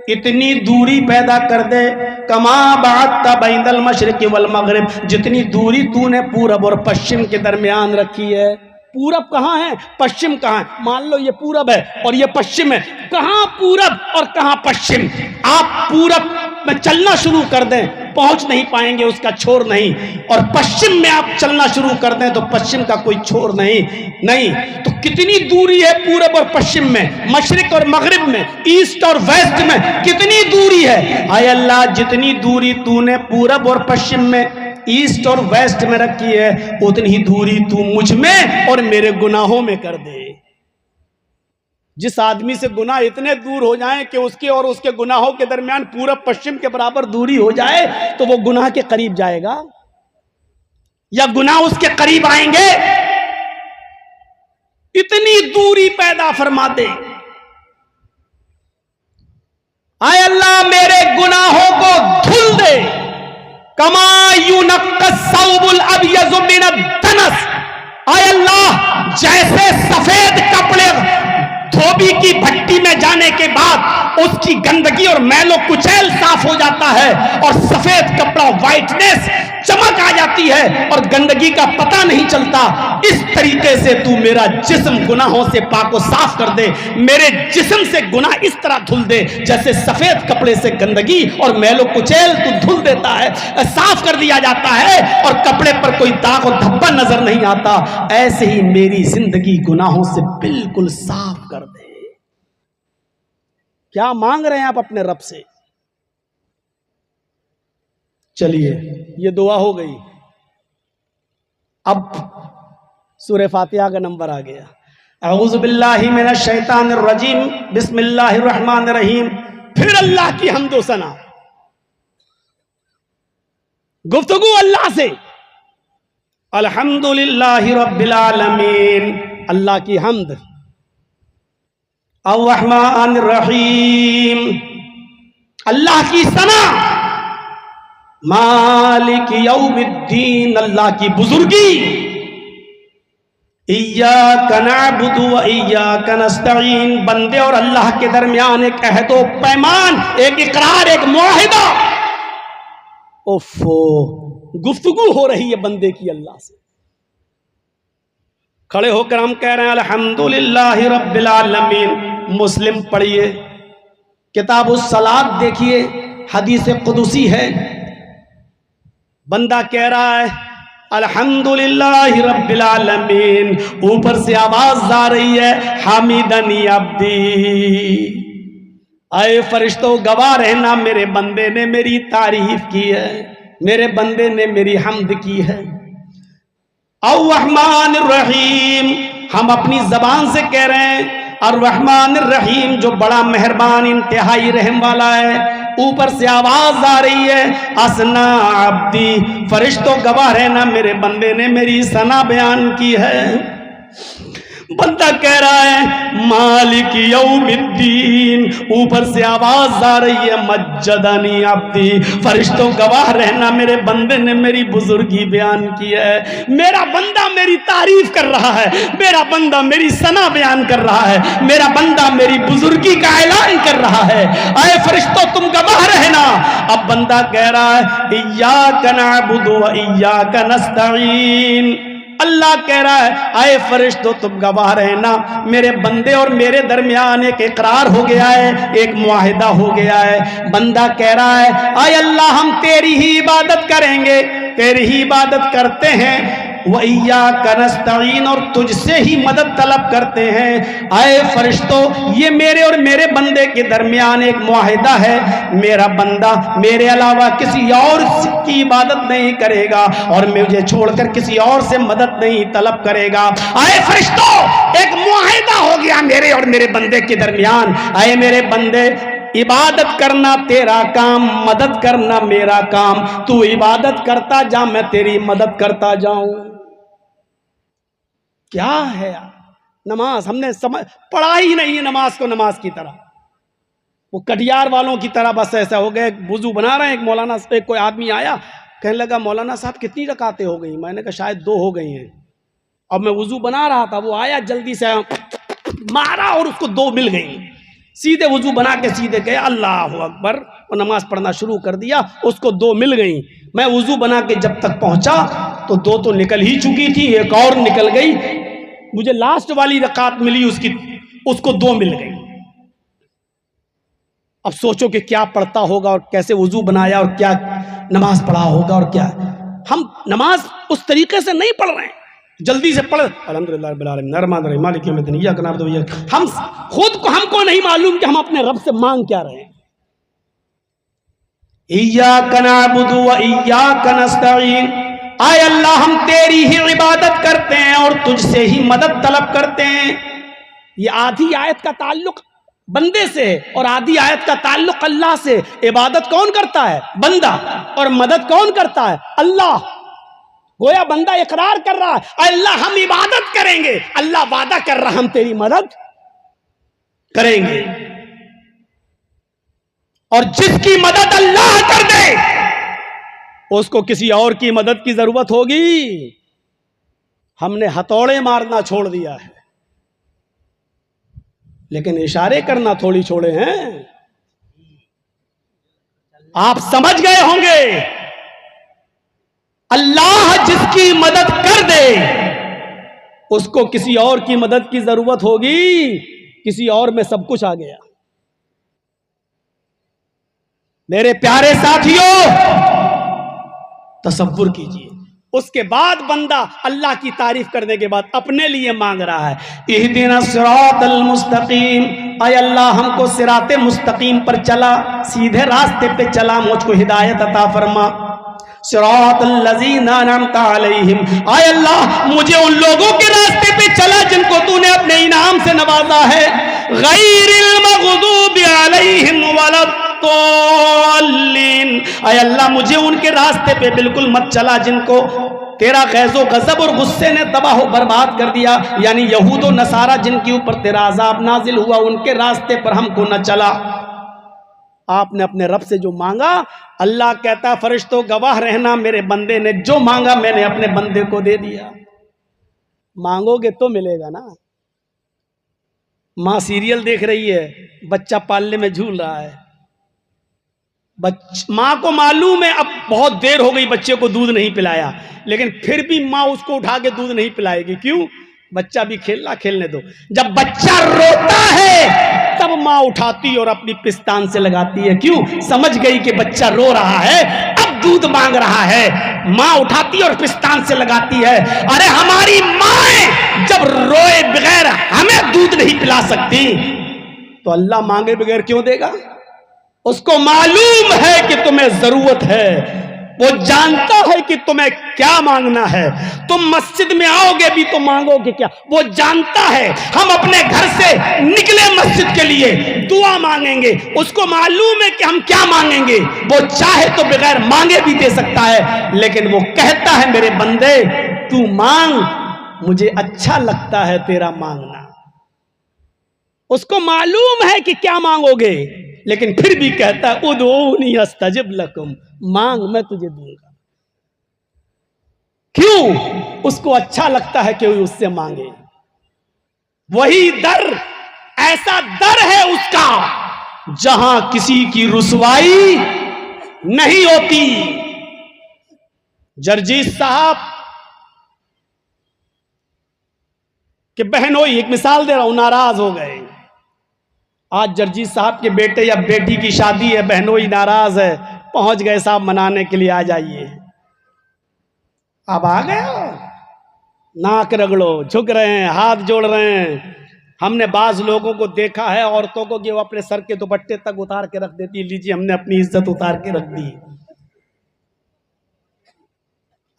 इतनी दूरी पैदा कर दे, कमा बाअदत बैनल मशरिक़ि वल मग़रिब, जितनी दूरी तूने पूरब और पश्चिम के दरमियान रखी है। पूरब कहाँ है, पश्चिम कहाँ है? मान लो ये पूरब है और ये पश्चिम है, कहाँ पूरब और कहाँ पश्चिम? आप पूरब में चलना शुरू कर दें, पहुंच नहीं पाएंगे, उसका छोर नहीं। और पश्चिम में आप चलना शुरू कर दें तो पश्चिम का कोई छोर नहीं। तो कितनी दूरी है पूरब और पश्चिम में, मशरिक और मगरिब में, ईस्ट और वेस्ट में कितनी दूरी है? आय अल्लाह जितनी दूरी तूने पूरब और पश्चिम में, ईस्ट और वेस्ट में रखी है, उतनी ही दूरी तू मुझ में और मेरे गुनाहों में कर दे। जिस आदमी से गुनाह इतने दूर हो जाएं कि उसके और उसके गुनाहों के दरमियान पूरब पश्चिम के बराबर दूरी हो जाए तो वो गुनाह के करीब जाएगा या गुनाह उसके करीब आएंगे? इतनी दूरी पैदा फरमा दे। आय अल्लाह मेरे गुनाहों को धुल दे, कमा युनक्कस सौबुल अबयज़ मिनद दनस। आय अल्लाह जैसे सफेद कपड़े धोबी की भट्टी में जाने के बाद उसकी गंदगी और मैलो कुचैल साफ हो जाता है और सफेद कपड़ा, व्हाइटनेस, चमक आ जाती है और गंदगी का पता नहीं चलता, इस तरीके से तू मेरा जिस्म गुनाहों से पाको साफ कर दे। मेरे जिस्म से गुनाह इस तरह धुल दे जैसे सफेद कपड़े से गंदगी और मैलो कुचैल तू धुल देता है, साफ कर दिया जाता है और कपड़े पर कोई दाग और धब्बा नजर नहीं आता। ऐसे ही मेरी जिंदगी गुनाहों से बिल्कुल साफ कर दे। क्या मांग रहे हैं आप अपने रब से? चलिए ये दुआ हो गई। अब सूरह फातिहा का नंबर आ गया। अऊज़ु बिल्लाहि मिनश शैतानिर रजीम, बिस्मिल्लाहिर रहमानिर रहीम। फिर अल्लाह की हम्द व सना, गुफ्तगू अल्लाह से। अल्हम्दुलिल्लाहि रब्बिल आलमीन, अल्लाह की हम्द। अर्रहमानिर रहीम, अल्लाह की सना। मालिक यौमिद्दीन, अल्लाह की बुजुर्गी। इय्याका नअबुदु व इय्याका नस्तईन, बंदे और अल्लाह के दरमियान एक अहदो पैमान, एक इकरार, एक मुआहिदा। ओफो, गुफ्तगू हो रही है बंदे की अल्लाह से। खड़े होकर हम कह रहे हैं अल्हम्दुलिल्लाहि रब्बिल आलमीन। मुस्लिम पढ़िए, किताबुस सलात देखिए, हदीस कुदसी है, बंदा कह रहा है अल्हम्दुलिल्लाहि रब्बिल आलमीन, ऊपर से आवाज आ रही है हामिदनी अब्दी, आए फरिश्तों गवाह रहना मेरे बंदे ने मेरी तारीफ की है, मेरे बंदे ने मेरी हम्द की है। अर्रहमान रहीम, हम अपनी जबान से कह रहे हैं अर्रहमान रहीम, जो बड़ा मेहरबान इंतहाई रहम वाला है। ऊपर से आवाज आ रही है असना अब्दी, फरिश्तों गवाह रहना मेरे बंदे ने मेरी सना बयान की है। बंदा कह रहा है मालिक यौमिद्दीन, ऊपर से आवाज आ रही है मज्जदनी अब्दी, फरिश्तों गवाह रहना मेरे बंदे ने मेरी बुजुर्गी बयान की है। मेरा बंदा मेरी तारीफ कर रहा है, मेरा बंदा मेरी सना बयान कर रहा है, मेरा बंदा मेरी बुजुर्गी का ऐलान कर रहा है। आए फरिश्तों तुम गवाह रहना। अब बंदा कह रहा है इय्याका नअबुदु व इय्याका नस्तईन, अल्लाह कह रहा है आए फरिश्तों तुम गवाह रहना, मेरे बंदे और मेरे दरमियान एक इकरार हो गया है, एक मुआहिदा हो गया है। बंदा कह रहा है आए अल्लाह हम तेरी ही इबादत करेंगे, तेरी ही इबादत करते हैं, व इय्याका नस्तईन, और तुझसे ही मदद तलब करते हैं। आए फरिश्तों ये मेरे और मेरे बंदे के दरमियान एक मुआहिदा है, मेरा बंदा मेरे अलावा किसी और की इबादत नहीं करेगा और मुझे छोड़कर किसी और से मदद नहीं तलब करेगा। आए फरिश्तों एक मुआहिदा हो गया मेरे और मेरे बंदे के दरमियान। आए मेरे बंदे इबादत करना तेरा काम, मदद करना मेरा काम, तू इबादत करता जा मैं तेरी मदद करता जाऊं। क्या है यार नमाज, हमने समझ पढ़ा ही नहीं है नमाज को नमाज की तरह, वो कटियार वालों की तरह बस ऐसा हो गया। वुजू बना रहे हैं, एक मौलाना एक कोई आदमी आया कहने लगा मौलाना साहब कितनी रकातें हो गई, मैंने कहा शायद 2 हो गई हैं। अब मैं वुजू बना रहा था, वो आया जल्दी से मारा और उसको 2 मिल गई। सीधे वुजू बना के सीधे गए अल्लाह अकबर और नमाज पढ़ना शुरू कर दिया, उसको 2 मिल गई। मैं वुजू बना के जब तक पहुंचा तो 2 तो निकल ही चुकी थी, एक और निकल गई, मुझे लास्ट वाली रकात मिली उसकी, उसको 2 मिल गई। अब सोचो कि क्या पढ़ता होगा और कैसे वुजू बनाया और क्या नमाज पढ़ा होगा। और क्या हम नमाज उस तरीके से नहीं पढ़ रहे हैं, जल्दी से पढ़ अल्हम्दुलिल्लाह रब्बिल आलमीन अर्रहमान अर्रहीम मालिक यौमिद्दीन इय्याका नअबुदु व इय्याका, हम खुद को हमको नहीं मालूम कि हम अपने रब से मांग क्या रहे हैं। इय्याका नअबुदु व इय्याका नस्तईन, आए अल्लाह हम तेरी ही इबादत करते हैं और तुझसे ही मदद तलब करते हैं। ये आधी आयत का ताल्लुक बंदे से है और आधी आयत का ताल्लुक अल्लाह से। इबादत कौन करता है? बंदा, और मदद कौन करता है? अल्लाह। गोया बंदा इकरार कर रहा है अल्लाह हम इबादत करेंगे, अल्लाह वादा कर रहा हम तेरी मदद करेंगे। और जिसकी मदद अल्लाह कर दे उसको किसी और की मदद की जरूरत होगी। हमने हथौड़े मारना छोड़ दिया है, लेकिन इशारे करना थोड़ी छोड़े हैं। आप समझ गए होंगे अल्लाह जिसकी मदद कर दे उसको किसी और की मदद की जरूरत होगी, किसी और में सब कुछ आ गया। मेरे प्यारे साथियों तसव्वुर कीजिए, उसके बाद बंदा अल्लाह की तारीफ करने के बाद अपने लिए मांग रहा है इहदिना सिरातल मुस्तकीम, आय अल्लाह हमको सिराते मुस्तकीम पर चला, सीधे रास्ते पे चला, मुझको हिदायत अता फरमा। सिरातल लज़ीना अनअमता अलैहिम, आय अल्लाह मुझे उन लोगों के रास्ते पे चला जिनको तूने अपने इनाम से नवाजा है। गैरिल मग़दूबि अलैहिम वलद्दोल्लीन, आय अल्लाह मुझे उनके रास्ते पे बिल्कुल मत चला जिनको तेरा गैज़ो गज़ब और गुस्से ने तबाह बर्बाद कर दिया, यानी यहूद और नसारा जिनके ऊपर तेरा अज़ाब नाजिल हुआ उनके रास्ते पर हमको न चला। आपने अपने रब से जो मांगा, अल्लाह कहता फरिश्तों गवाह रहना मेरे बंदे ने जो मांगा मैंने अपने बंदे को दे दिया। मांगोगे तो मिलेगा ना। माँ सीरियल देख रही है, बच्चा पालने में झूल रहा है, माँ को मालूम है अब बहुत देर हो गई बच्चे को दूध नहीं पिलाया, लेकिन फिर भी माँ उसको उठा के दूध नहीं पिलाएगी। क्यों? बच्चा भी खेलने दो। जब बच्चा रोता है तब माँ उठाती और अपनी पिस्तान से लगाती है। क्यों? समझ गई कि बच्चा रो रहा है, अब दूध मांग रहा है। माँ उठाती और पिस्तान से लगाती है। अरे हमारी माँ जब रोए बगैर हमें दूध नहीं पिला सकती तो अल्लाह मांगे बगैर क्यों देगा? उसको मालूम है कि तुम्हें जरूरत है, वो जानता है कि तुम्हें क्या मांगना है। तुम मस्जिद में आओगे भी तो मांगोगे क्या? वो जानता है। हम अपने घर से निकले मस्जिद के लिए दुआ मांगेंगे, उसको मालूम है कि हम क्या मांगेंगे। वो चाहे तो बगैर मांगे भी दे सकता है, लेकिन वो कहता है मेरे बंदे तू मांग, मुझे अच्छा लगता है तेरा मांगना। उसको मालूम है कि क्या मांगोगे, लेकिन फिर भी कहता है उदऊनी अस्तजिब लकुम, मांग मैं तुझे दूंगा। क्यों? उसको अच्छा लगता है कि उससे मांगे। वही दर, ऐसा दर है उसका जहां किसी की रुसवाई नहीं होती। जर्जीत साहब के बहनोई, एक मिसाल दे रहा हूं, नाराज हो गए। आज जर्जीत साहब के बेटे या बेटी की शादी है, बहनोई नाराज है, पहुंच गए साहब मनाने के लिए, आ जाइए। अब आ गए हो, नाक रगड़ो, झुक रहे हैं, हाथ जोड़ रहे हैं। हमने बाज लोगों को देखा है, औरतों को, कि वो अपने सर के दुपट्टे तक उतार के रख देती, लीजिए हमने अपनी इज्जत उतार के रख दी।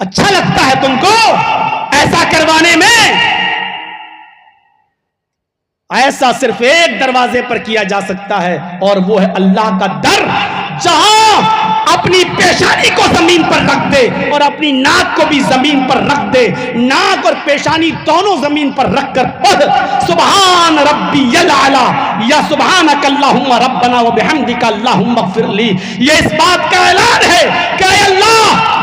अच्छा लगता है तुमको ऐसा करवाने में? ऐसा सिर्फ एक दरवाजे पर किया जा सकता है, और वो है अल्लाह का दर, जहां अपनी पेशानी को जमीन पर रख दे और अपनी नाक को भी जमीन पर रख दे। नाक और पेशानी दोनों जमीन पर रखकर पढ़ सुभान रब्बियल आला या सुभानक अल्लाहुम्मा रब्बना व बिहम्दिका अल्लाहुम्मा इग़फिरली। ये इस बात का ऐलान है कि अल्लाह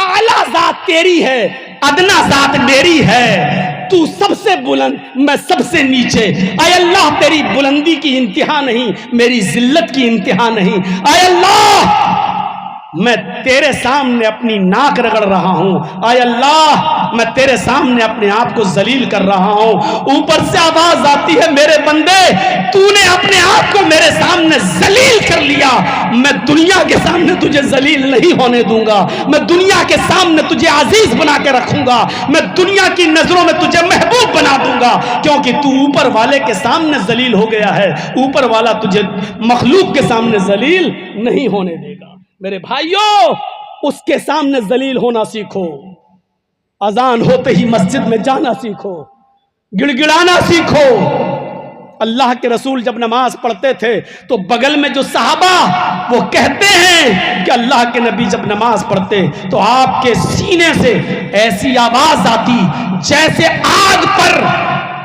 आला जात तेरी है, अदना जात मेरी है। तू सबसे बुलंद, मैं सबसे नीचे। ऐ अल्लाह तेरी बुलंदी की इंतहा नहीं, मेरी जिल्लत की इंतहा नहीं। ऐ अल्लाह मैं तेरे सामने अपनी नाक रगड़ रहा हूं। ऐ अल्लाह मैं तेरे सामने अपने आप को जलील कर रहा हूं। ऊपर से आवाज आती है मेरे बंदे तूने अपने आप को मेरे सामने जलील कर लिया, मैं दुनिया के सामने तुझे जलील नहीं होने दूंगा। मैं दुनिया के सामने तुझे अजीज बना के रखूंगा, मैं दुनिया की नजरों में तुझे महबूब बना दूंगा, क्योंकि तू ऊपर वाले के सामने जलील हो गया है। ऊपर वाला तुझे मखलूक के सामने जलील नहीं होने देगा। मेरे भाइयों, उसके सामने जलील होना सीखो। अजान होते ही मस्जिद में जाना सीखो, गिड़गिड़ाना सीखो। अल्लाह के रसूल जब नमाज पढ़ते थे तो बगल में जो सहाबा, वो कहते हैं कि अल्लाह के नबी जब नमाज पढ़ते तो आपके सीने से ऐसी आवाज आती जैसे आग पर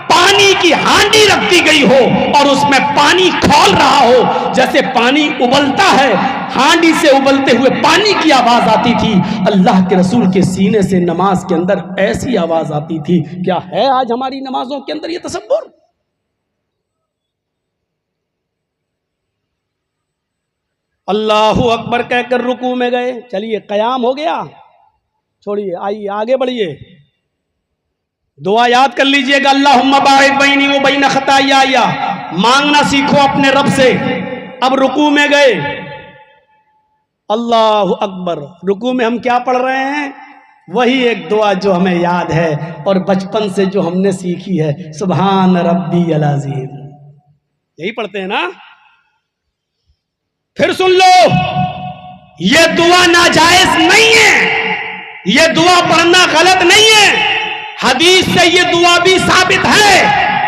पानी की हांडी रख दी गई हो और उसमें पानी खौल रहा हो। जैसे पानी उबलता है, हांडी से उबलते हुए पानी की आवाज आती थी। अल्लाह के रसूल के सीने से नमाज के अंदर ऐसी आवाज आती थी। क्या है आज हमारी नमाजों के अंदर ये तसव्वुर? अल्लाहू अकबर कहकर रुकू में गए। चलिए कयाम हो गया, छोड़िए, आइए आगे बढ़िए। दुआ याद कर लीजिएगा, अल्लाहुम्मा बाइद बैनी व बैन खताया। मांगना सीखो अपने रब से। अब रुकू में गए, अल्लाहु अकबर। रुकू में हम क्या पढ़ रहे हैं? वही एक दुआ जो हमें याद है और बचपन से जो हमने सीखी है, सुभान रब्बियल अज़ीम। यही पढ़ते हैं ना? फिर सुन लो, यह दुआ नाजायज नहीं है, यह दुआ पढ़ना गलत नहीं है। हदीस से ये दुआ भी साबित है,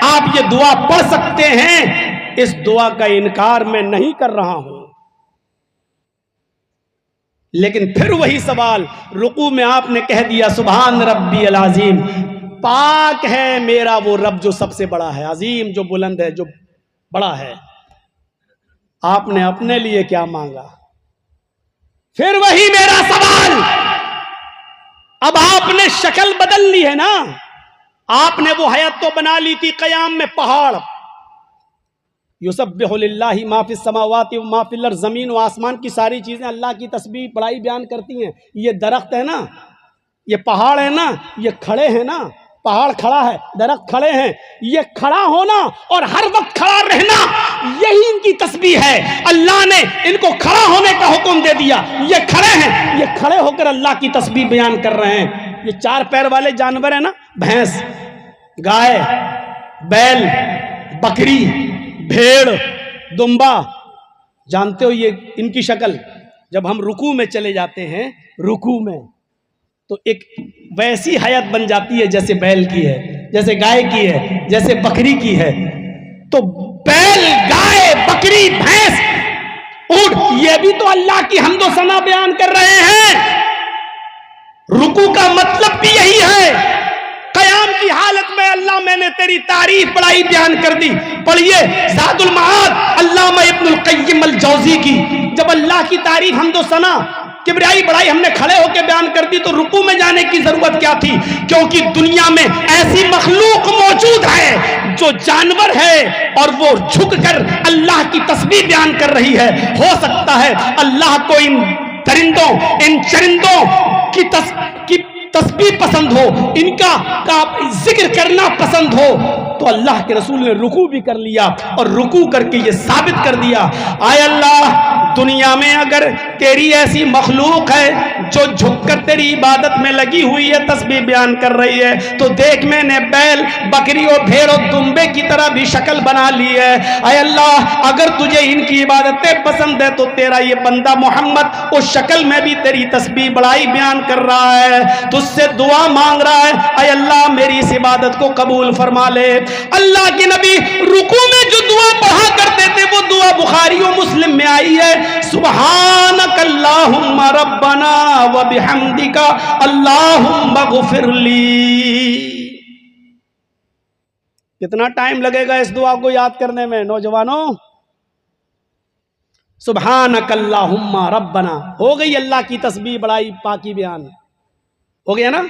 आप ये दुआ पढ़ सकते हैं। इस दुआ का इनकार मैं नहीं कर रहा हूं, लेकिन फिर वही सवाल, रुकू में आपने कह दिया सुभान रब्बियल अज़ीम। पाक है मेरा वो रब जो सबसे बड़ा है, अजीम जो बुलंद है, जो बड़ा है। आपने अपने लिए क्या मांगा? फिर वही मेरा सवाल। अब आपने शक्ल बदल ली है ना, आपने वो हयात तो बना ली थी कयाम में पहाड़। युसब्बिहु लिल्लाहि मा फिस समावाति व मा फिल अर्ज़, जमीन व आसमान की सारी चीजें अल्लाह की तस्बीह बड़ाई बयान करती हैं। ये दरख्त है ना, ये पहाड़ है ना, ये खड़े हैं ना, पहाड़ खड़ा है, दरख्त खड़े हैं, ये खड़ा होना और हर वक्त खड़ा रहना, यही इनकी तस्बीह है। अल्लाह ने इनको खड़ा होने का हुक्म दे दिया, ये खड़े हैं, ये खड़े होकर अल्लाह की तस्बीह बयान कर रहे हैं। ये 4 पैर वाले जानवर है ना, भैंस, गाय, बैल, बकरी, भेड़, दुम्बा, जानते हो ये इनकी शक्ल। जब हम रुकू में चले जाते हैं, रुकू में, तो एक वैसी हयात बन जाती है जैसे बैल की है, जैसे गाय की है, जैसे बकरी की है। तो बैल, गाय, बकरी, भैंस, ऊंट, ये भी तो अल्लाह की हम्दो सना बयान कर रहे हैं। रुकू का मतलब भी यही है। कयाम की हालत में अल्लाह मैंने तेरी तारीफ बड़ाई बयान कर दी। पढ़िए ज़ादुल मआद अल्लामा इब्नुल क़य्यिम अल जौज़ी की। जब अल्लाह की तारीफ हम्दो सना किबरियाई बड़ाई हमने खड़े होकर बयान कर दी, तो रुकू में जाने की जरूरत क्या थी? क्योंकि दुनिया में ऐसी मखलूक मौजूद है जो जानवर है और वो झुककर अल्लाह की तस्बीह बयान कर रही है। हो सकता है अल्लाह को इन दरिंदों, इन चरिंदों की तस्बीह पसंद हो, इनका जिक्र करना पसंद हो, तो अल्लाह के रसूल ने रुकू भी कर लिया और रुकू करके ये साबित कर दिया, आय अल्लाह दुनिया में अगर तेरी ऐसी मखलूक है जो झुककर तेरी इबादत में लगी हुई है, तस्बीह बयान कर रही है, तो देख मैंने बैल, बकरी और भेड़ और दुम्बे की तरह भी शक्ल बना ली है। आय अल्लाह अगर तुझे इनकी इबादतें पसंद है तो तेरा ये बंदा मोहम्मद उस शक्ल में भी तेरी तस्बीह बड़ाई बयान कर रहा है, तुझसे दुआ मांग रहा है। आय अल्लाह मेरी इस इबादत को कबूल फरमा ले। अल्लाह के नबी रुकू में जो दुआ पढ़ा करते थे वो दुआ बुखारी और मुस्लिम में आई है, सुब्हानकल्लाहुम्मा रब्बना व बिहम्दिका अल्लाहुम्मा गुफिरली। कितना टाइम लगेगा इस दुआ को याद करने में नौजवानों? सुब्हानकल्लाहुम्मा रब्बना हो गई, अल्लाह की तस्बीह बड़ाई पाकी बयान हो गया ना।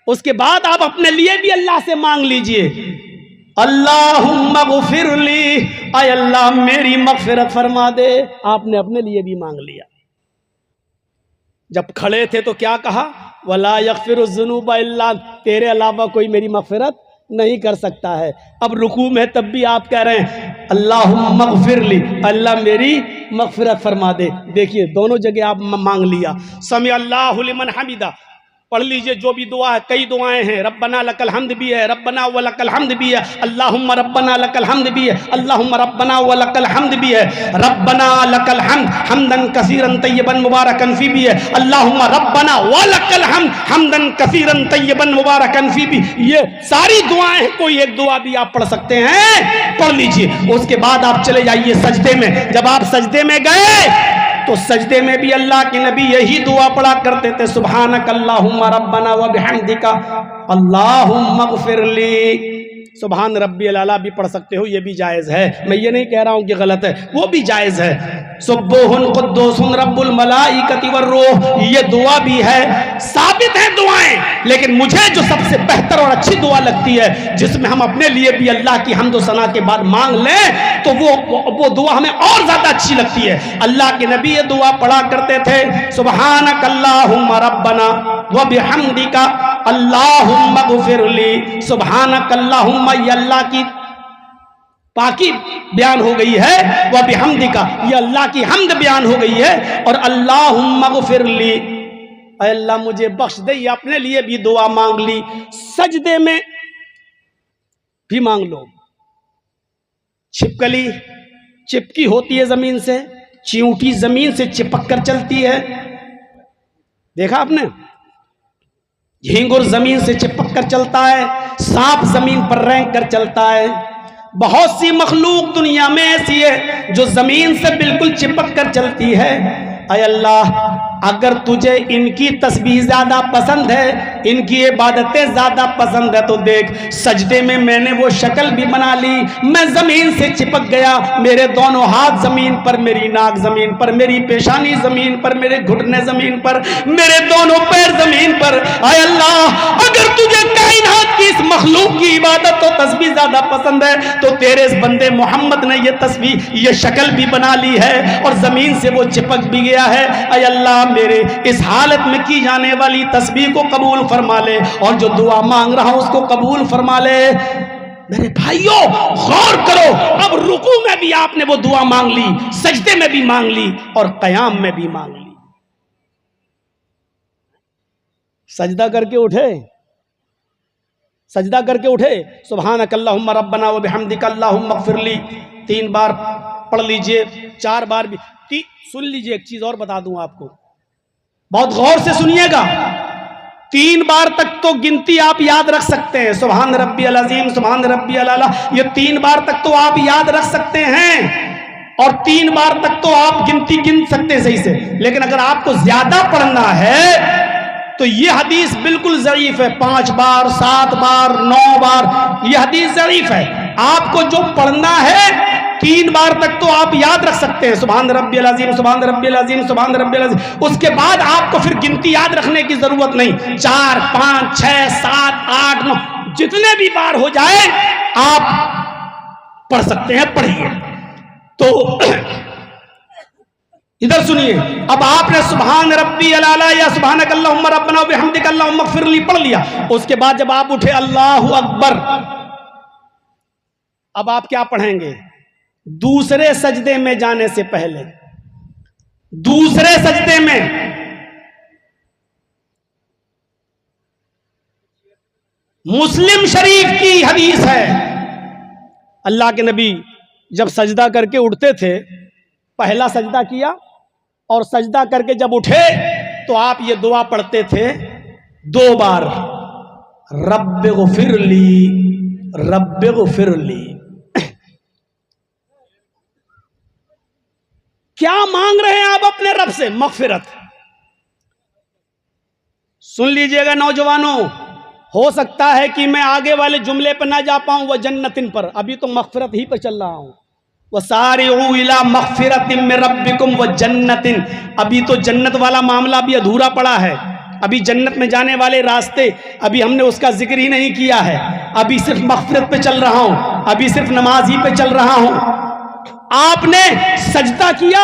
उसके बाद आप अपने लिए भी अल्लाह से मांग लीजिए, अल्लाहुम्मा गुफिरली, आय अल्लाह मेरी मगफिरत फरमा दे। आपने अपने लिए भी मांग लिया। जब खड़े थे तो क्या कहा? वला यगफिरुज़्ज़ुनूबा इल्ला, तेरे अलावा कोई मेरी मगफिरत नहीं कर सकता है। अब रुकू में तब भी आप कह रहे हैं अल्लाहुम्मा गुफिरली, अल्लाह मेरी मगफिरत फरमा दे। देखिए दोनों जगह आप मांग लिया। समी अल्लाहु लिमन हमिदा पढ़ लीजिए, जो भी दुआ है, कई दुआएं हैं, रब्बना लकल हम्द भी है, रब्बना व लकल हम्द भी है, अल्लाहुम्मा रब्बना लकल हम्द भी है, अल्लाहुम्मा रब्बना व लकल हम्द भी है, रब्बना लकल हम्द हम्दन कसीरन तय्यबन मुबारकन फी भी है, अल्लाहुम्मा रब्बना व लकल हम्द हम्दन कसीरन तय्यबन मुबारकन फी भी। ये सारी दुआएं हैं, कोई एक दुआ भी आप पढ़ सकते हैं, पढ़ लीजिए। उसके बाद आप चले जाइए सजदे में। जब आप सजदे में गए तो सजदे में भी अल्लाह के नबी यही दुआ पढ़ा करते थे, सुब्हानकल्लाहुम्मा रब्बना व बिहम्दिका अल्लाहुम्मा गुफिरली। सुभान रब्बियल आला भी पढ़ सकते हो, ये भी जायज़ है, मैं ये नहीं कह रहा हूँ कि गलत है, वो भी जायज़ है। सुब्बुहुन कुद्दूसुन रब्बुल मलाइकति वर्रूह, ये दुआ भी है, साबित है दुआएं। लेकिन मुझे जो सबसे बेहतर और अच्छी दुआ लगती है, जिसमें हम अपने लिए भी अल्लाह की हम्द व सना के बाद मांग लें, तो वो दुआ हमें और ज्यादा अच्छी लगती है। अल्लाह के नबी ये दुआ पढ़ा करते थे, सुब्हानकल्लाहुम्मा रब्बना व बिहम्दिका अल्लाहुम्मा गुफिरली। सुब्हानकल्लाहुम्मा, ये अल्लाह की पाकी बयान हो गई है, वह बिहम्दिका, ये अल्लाह की हम्द बयान हो गई है, और अल्लाहुम्मा गुफिरली, अल्लाह मुझे बख्श दे, ये अपने लिए भी दुआ मांग ली। सजदे में भी मांग लो। छिपकली चिपकी होती है जमीन से, चींटी जमीन से चिपक कर चलती है, देखा आपने? झींगुर जमीन से चिपक कर चलता है, सांप जमीन पर रेंग कर चलता है। बहुत सी मखलूक दुनिया में ऐसी है जो जमीन से बिल्कुल चिपक कर चलती है। अय अल्लाह, अगर तुझे इनकी तस्बीह ज्यादा पसंद है, इनकी इबादतें ज्यादा पसंद है, तो देख सजदे में मैंने वो शक्ल भी बना ली, मैं जमीन से चिपक गया, मेरे दोनों हाथ जमीन पर, मेरी नाक जमीन पर, मेरी पेशानी जमीन पर, मेरे घुटने जमीन पर, मेरे दोनों पैर जमीन पर। अय अल्लाह, अगर तुझे कायनात की इस मखलूक की इबादत और तस्बीह ज्यादा पसंद है, तो तेरे इस बंदे मोहम्मद ने ये तस्बीह, ये शक्ल भी बना ली है और जमीन से वो चिपक भी गया है। अय अल्लाह, मेरे इस हालत में की जाने वाली तस्बीह को कबूल फरमा ले, और जो दुआ मांग रहा हूं उसको कबूल फरमा ले। मेरे भाइयों गौर करो, अब रुकू में भी आपने वो दुआ मांग ली, सजदे में भी मांग ली और कयाम में भी मांग ली। सजदा करके उठे, सजदा करके उठे, सुभानक अल्लाहुम्मा रब्बना व बिहम्दिका अल्लाहुम्मा इग़फिरली 3 बार पढ़ लीजिए, 4 बार भी। सुन लीजिए, एक चीज और बता दूं आपको, बहुत गौर से सुनिएगा। 3 बार तक तो गिनती आप याद रख सकते हैं, सुभान रब्बियल अज़ीम, सुभान रब्बियल आला, ये 3 बार तक तो आप याद रख सकते हैं और 3 बार तक तो आप गिनती गिन सकते हैं सही से। लेकिन अगर आपको ज्यादा पढ़ना है तो ये हदीस बिल्कुल ज़ईफ है, 5 बार, 7 बार, 9 बार, ये हदीस ज़ईफ है। आपको जो पढ़ना है 3 बार तक तो आप याद रख सकते हैं, सुभान रब्बियल अज़ीम, सुभान रब्बियल अज़ीम, सुभान रब्बियल अज़ीम। उसके बाद आपको फिर गिनती याद रखने की जरूरत नहीं, 4, 5, 6, 7, 8, 9 जितने भी बार हो जाए आप पढ़ सकते हैं, पढ़िए। तो इधर सुनिए, अब आपने सुभान रब्बियल आला या सुभानक अल्लाहुम्मा रब्बना व बिहम्दिका अल्लाहुम्मा इग़फिरली पढ़ लिया। उसके बाद जब आप उठे अल्लाहु अकबर, अब आप क्या पढ़ेंगे? दूसरे सजदे में जाने से पहले, दूसरे सजदे में मुस्लिम शरीफ की हदीस है, अल्लाह के नबी जब सजदा करके उठते थे, पहला सजदा किया और सजदा करके जब उठे तो आप ये दुआ पढ़ते थे 2 बार, रब्बिग़फिरली, रब्बिग़फिरली। क्या मांग रहे हैं आप अपने रब से? मग़फ़िरत। सुन लीजिएगा नौजवानों, हो सकता है कि मैं आगे वाले जुमले पर ना जा पाऊं, वह जन्नतिन पर, अभी तो मग़फ़िरत ही पर चल रहा हूं। वसारिऊ इला मग़फ़िरतिन मिन रब्बिकुम व जन्नतिन, अभी तो जन्नत वाला मामला भी अधूरा पड़ा है, अभी जन्नत में जाने वाले रास्ते अभी हमने उसका जिक्र ही नहीं किया है। अभी सिर्फ मग़फ़िरत पे चल रहा हूं, अभी सिर्फ नमाज ही पे चल रहा हूं। आपने सजदा किया,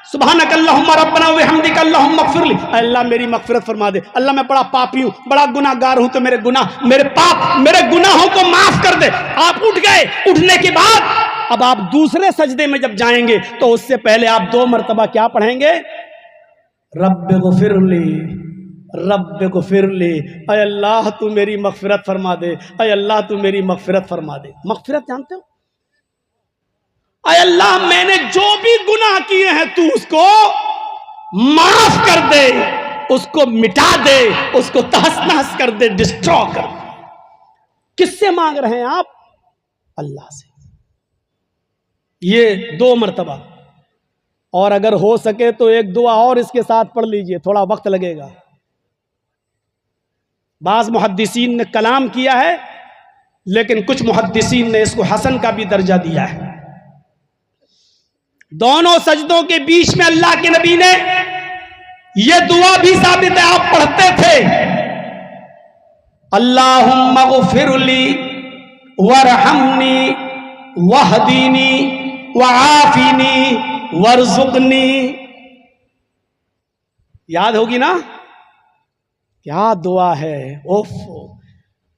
सुभानक अल्लाहुम्मा रब्बना व बिहम्दिका अल्लाहुम्मा इग़फिरली, अल्लाह मेरी मग़फ़िरत फरमा दे, अल्लाह मैं बड़ा पापी हूँ, बड़ा गुनाहगार हूँ, तो मेरे गुनाह, मेरे पाप, मेरे गुनाहों को माफ कर दे। आप उठ गए, उठने के बाद अब आप दूसरे सजदे में जब जाएंगे तो उससे पहले आप 2 मरतबा क्या पढ़ेंगे? रब्बिग़फिरली, रब्बिग़फिरली, अय अल्लाह तू मेरी मग़फ़िरत फरमा दे, अय अल्लाह तू मेरी मग़फ़िरत फरमा दे। मग़फ़िरत जानते हो? अय अल्लाह मैंने जो भी गुनाह किए हैं तू उसको माफ कर दे, उसको मिटा दे, उसको तहस नहस कर दे, डिस्ट्रॉ कर दे। किससे मांग रहे हैं आप? अल्लाह से। ये 2 मरतबा, और अगर हो सके तो एक दुआ और इसके साथ पढ़ लीजिए, थोड़ा वक्त लगेगा। बाज़ मुहद्दिसीन ने कलाम किया है, लेकिन कुछ मुहद्दिसीन ने इसको हसन का भी दर्जा दिया है। दोनों सजदों के बीच में अल्लाह के नबी ने यह दुआ भी साबित है, आप पढ़ते थे, अल्लाहुम्मा ग़फ़िरली वरहमनी वहदीनी वआफ़िनी वरज़ुक़नी। याद होगी ना? क्या दुआ है, ओफ।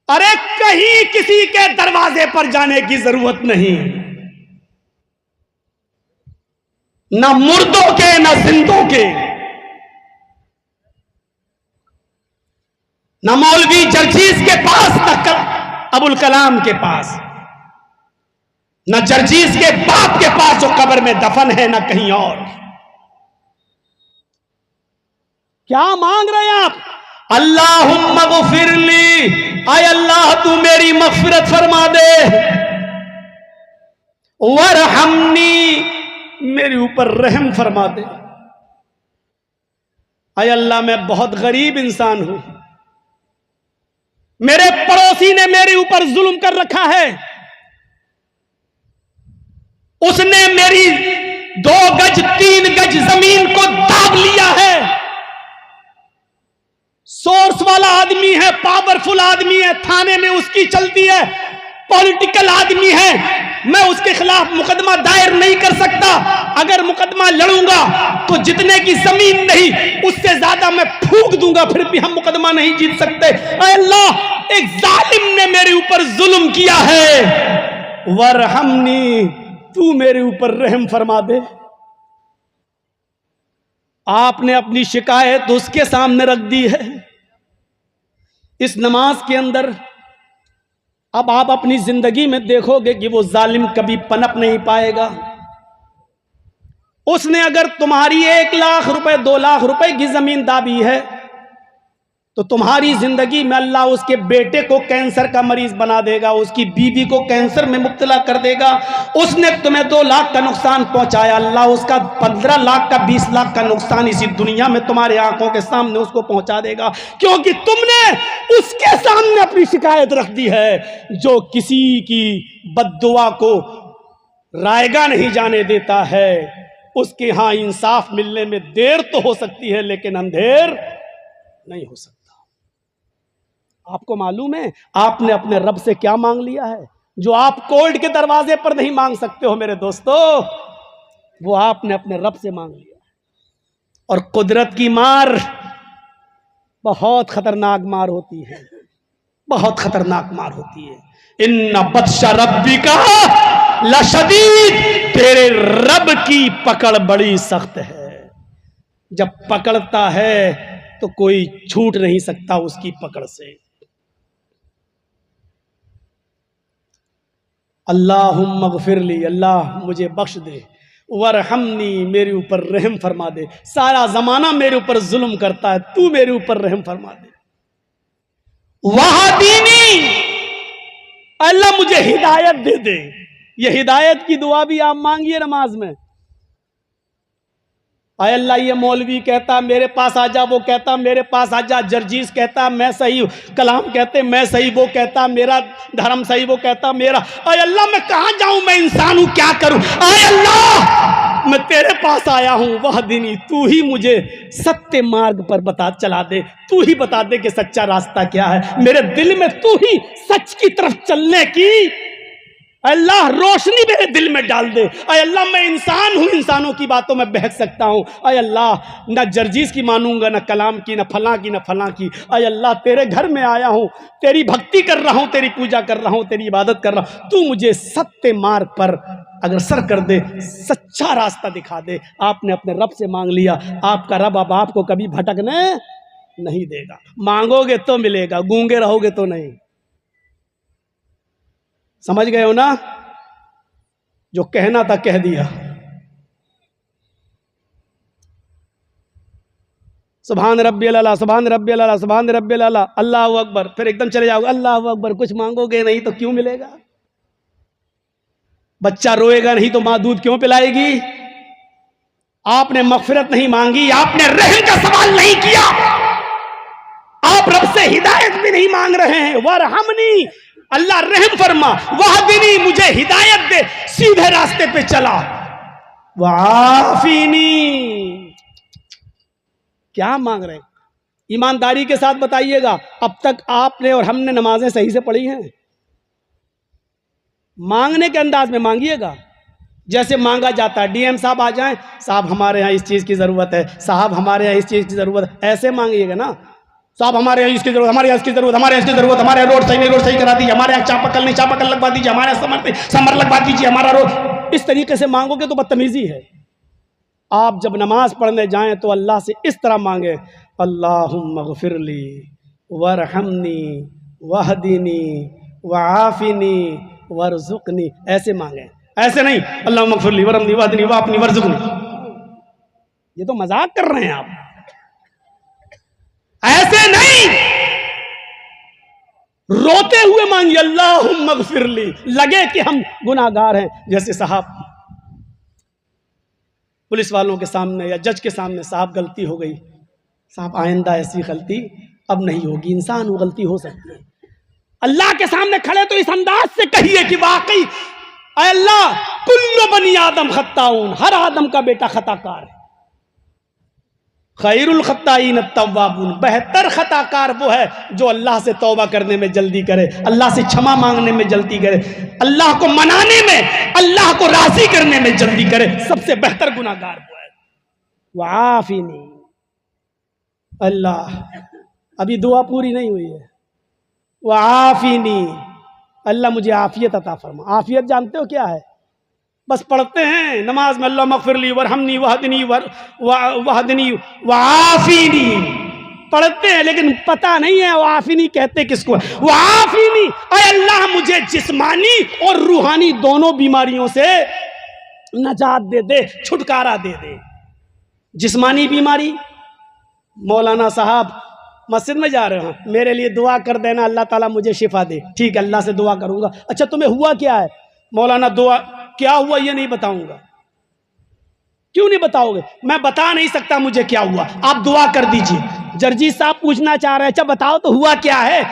अरे कहीं किसी के दरवाजे पर जाने की जरूरत नहीं, ना मुर्दों के ना जिंदों के, ना मौलवी जर्जीस के पास, ना अबुल कलाम के पास, ना जर्जीस के बाप के पास जो कब्र में दफन है, ना कहीं और। क्या मांग रहे हैं आप? अल्लाहुम्मा ग़फ़िरली, आय अल्लाह तू मेरी मग़फ़िरत फरमा दे, वरहमनी, मेरे ऊपर रहम फरमा दे। आय अल्लाह मैं बहुत गरीब इंसान हूं, मेरे पड़ोसी ने मेरे ऊपर जुल्म कर रखा है, उसने मेरी 2 गज 3 गज जमीन को दाब लिया है। सोर्स वाला आदमी है, पावरफुल आदमी है, थाने में उसकी चलती है, पॉलिटिकल आदमी है, मैं उसके खिलाफ मुकदमा दायर नहीं कर सकता। अगर मुकदमा लड़ूंगा तो जितने की जमीन नहीं उससे ज्यादा मैं फूंक दूंगा, फिर भी हम मुकदमा नहीं जीत सकते। ऐ अल्लाह, एक जालिम ने मेरे ऊपर जुल्म किया है, वरहमनी, तू मेरे ऊपर रहम फरमा दे। आपने अपनी शिकायत उसके सामने रख दी है इस नमाज के अंदर। अब आप अपनी जिंदगी में देखोगे कि वो जालिम कभी पनप नहीं पाएगा। उसने अगर तुम्हारी 1 लाख रुपए 2 लाख रुपए की जमीन दाबी है तो तुम्हारी जिंदगी में अल्लाह उसके बेटे को कैंसर का मरीज बना देगा, उसकी बीवी को कैंसर में मुब्तला कर देगा। उसने तुम्हें 2 लाख का नुकसान पहुंचाया, अल्लाह उसका 15 लाख का 20 लाख का नुकसान इसी दुनिया में तुम्हारे आंखों के सामने उसको पहुंचा देगा, क्योंकि तुमने उसके सामने अपनी शिकायत रख दी है। जो किसी की बद्दुआ को रायगा नहीं जाने देता है, उसके यहां इंसाफ मिलने में देर तो हो सकती है लेकिन अंधेर नहीं हो सकता। आपको मालूम है आपने अपने रब से क्या मांग लिया है जो आप कोर्ट के दरवाजे पर नहीं मांग सकते हो मेरे दोस्तों, वो आपने अपने रब से मांग लिया। और कुदरत की मार बहुत खतरनाक मार होती है, बहुत खतरनाक मार होती है। इन्ना बत्शा रब्बिका लशदीद, तेरे रब की पकड़ बड़ी सख्त है। जब पकड़ता है तो कोई छूट नहीं सकता उसकी पकड़ से। अल्लाहुम्मा गफिरली, अल्लाह मुझे बख्श दे, वरहमनी, मेरे ऊपर रहम फरमा दे। सारा जमाना मेरे ऊपर जुल्म करता है, तू मेरे ऊपर रहम फरमा दे। वहादीनी, अल्लाह मुझे हिदायत दे दे। ये हिदायत की दुआ भी आप मांगिए नमाज में। आय अल्लाह, ये मौलवी कहता मेरे पास आ जा, वो कहता मेरे पास आ जा, जर्जीस कहता मैं सही हूं, कलाम कहते मैं सही, वो कहता मेरा धर्म सही, वो कहता मेरा। आय अल्लाह, मैं कहां जाऊं, मैं इंसान हूं, क्या करूं। आय अल्लाह, मैं तेरे पास आया हूं, वह दिन तू ही मुझे सत्य मार्ग पर बता चला दे, तू ही बता दे कि सच्चा रास्ता क्या है। मेरे दिल में तू ही सच की तरफ चलने की अल्लाह रोशनी मेरे दिल में डाल दे। अय अल्लाह, मैं इंसान हूं, इंसानों की बातों में बहक सकता हूं। अय अल्लाह, ना जर्जीस की मानूंगा, ना कलाम की, ना फलां की, ना फलां की। अय अल्लाह, तेरे घर में आया हूं, तेरी भक्ति कर रहा हूं, तेरी पूजा कर रहा हूं, तेरी इबादत कर रहा हूं। तू मुझे सत्य मार्ग पर अग्रसर कर दे, सच्चा रास्ता दिखा दे। आपने अपने रब से मांग लिया, आपका रब अब आपको कभी भटकने नहीं देगा। मांगोगे तो मिलेगा, गूंगे रहोगे तो नहीं। समझ गए हो ना? जो कहना था कह दिया। सुभान रब्बियल आला, सुभान रब्बियल आला, सुभान रब्बियल आला, अल्लाहु अकबर। फिर एकदम चले जाओगे अल्लाहु अकबर। कुछ मांगोगे नहीं तो क्यों मिलेगा? बच्चा रोएगा नहीं तो मां दूध क्यों पिलाएगी? आपने मगफिरत नहीं मांगी, आपने रहम का सवाल नहीं किया, आप रब से हिदायत भी नहीं मांग रहे हैं। वरहमनी, अल्लाह रहम फरमा, वहदिनी, मुझे हिदायत दे, सीधे रास्ते पे चला। वाफिनी, क्या मांग रहे हैं? ईमानदारी के साथ बताइएगा, अब तक आपने और हमने नमाजें सही से पढ़ी हैं? मांगने के अंदाज में मांगिएगा जैसे मांगा जाता है। डीएम साहब आ जाएं, साहब हमारे यहाँ इस चीज की जरूरत है, साहब हमारे यहाँ इस चीज की जरूरत है, ऐसे मांगिएगा ना। साहब हमारे यहाँ इसकी जरूरत, हमारे यहाँ इसकी जरूरत, हमारे यहाँ इसकी जरूरत, हमारे यहाँ रोड सही नहीं, रोड सही करा दीजिए, हमारे यहाँ चापाकल नहीं, चापाकल लगवा दीजिए, हमारे यहाँ समर लगवा दीजिए, हमारा रोड। इस तरीके से मांगोगे तो बदतमीजी है। आप जब नमाज पढ़ने जाएं तो अल्लाह से इस तरह मांगे, अल्लाहुम्मा गफिरली वरहमनी वहदिनी वआफिनी वरजुकनी, ऐसे मांगे। ऐसे नहीं अल्लाहुम्मा गफिरली वरहमनी वहदिनी वआफिनी वरजुकनी, ये तो मजाक कर रहे हैं आप। ऐसे नहीं, रोते हुए मांगिए, अल्लाहुम्मा गफिरली, लगे कि हम गुनाहगार हैं। जैसे साहब पुलिस वालों के सामने या जज के सामने, साहब गलती हो गई, साहब आइंदा ऐसी गलती अब नहीं होगी, इंसान हो, गलती हो सकती है। अल्लाह के सामने खड़े तो इस अंदाज से कहिए कि वाकई अल्लाह, कुल्लु बनी आदम खत्ताऊन, हर आदम का बेटा खताकार है। खैरुल खत्ताईन अत्तव्वाबून, बेहतर खताकार वो है जो अल्लाह से तौबा करने में जल्दी करे, अल्लाह से क्षमा मांगने में जल्दी करे, अल्लाह को मनाने में, अल्लाह को राजी करने में जल्दी करे। सबसे बेहतर गुनाहगार वो है। वाफिनी, अल्लाह, अभी दुआ पूरी नहीं हुई है। वाफिनी, अल्लाह मुझे आफियत अता फरमा। आफियत जानते हो क्या है? बस पढ़ते हैं नमाज में अल्लाह मगफिरली वरहमनी वहदनी वहदनी वाफिनी, पढ़ते हैं लेकिन पता नहीं है वाफिनी कहते किसको है। वाफिनी, अय अल्लाह मुझे जिस्मानी और रूहानी दोनों बीमारियों से नजात दे दे, छुटकारा दे दे। जिस्मानी बीमारी, मौलाना साहब मस्जिद में जा रहे हैं, मेरे लिए दुआ कर देना अल्लाह ताला मुझे शिफा दे। ठीक है, अल्लाह से दुआ करूंगा। अच्छा तुम्हें हुआ क्या है? मौलाना दुआ क्या हुआ ये नहीं बताऊंगा। क्यों नहीं बताओगे? मैं बता नहीं सकता मुझे क्या हुआ, आप दुआ कर दीजिए। जर्जीत साहब पूछना चाह रहे हैं, अच्छा बताओ तो हुआ क्या है?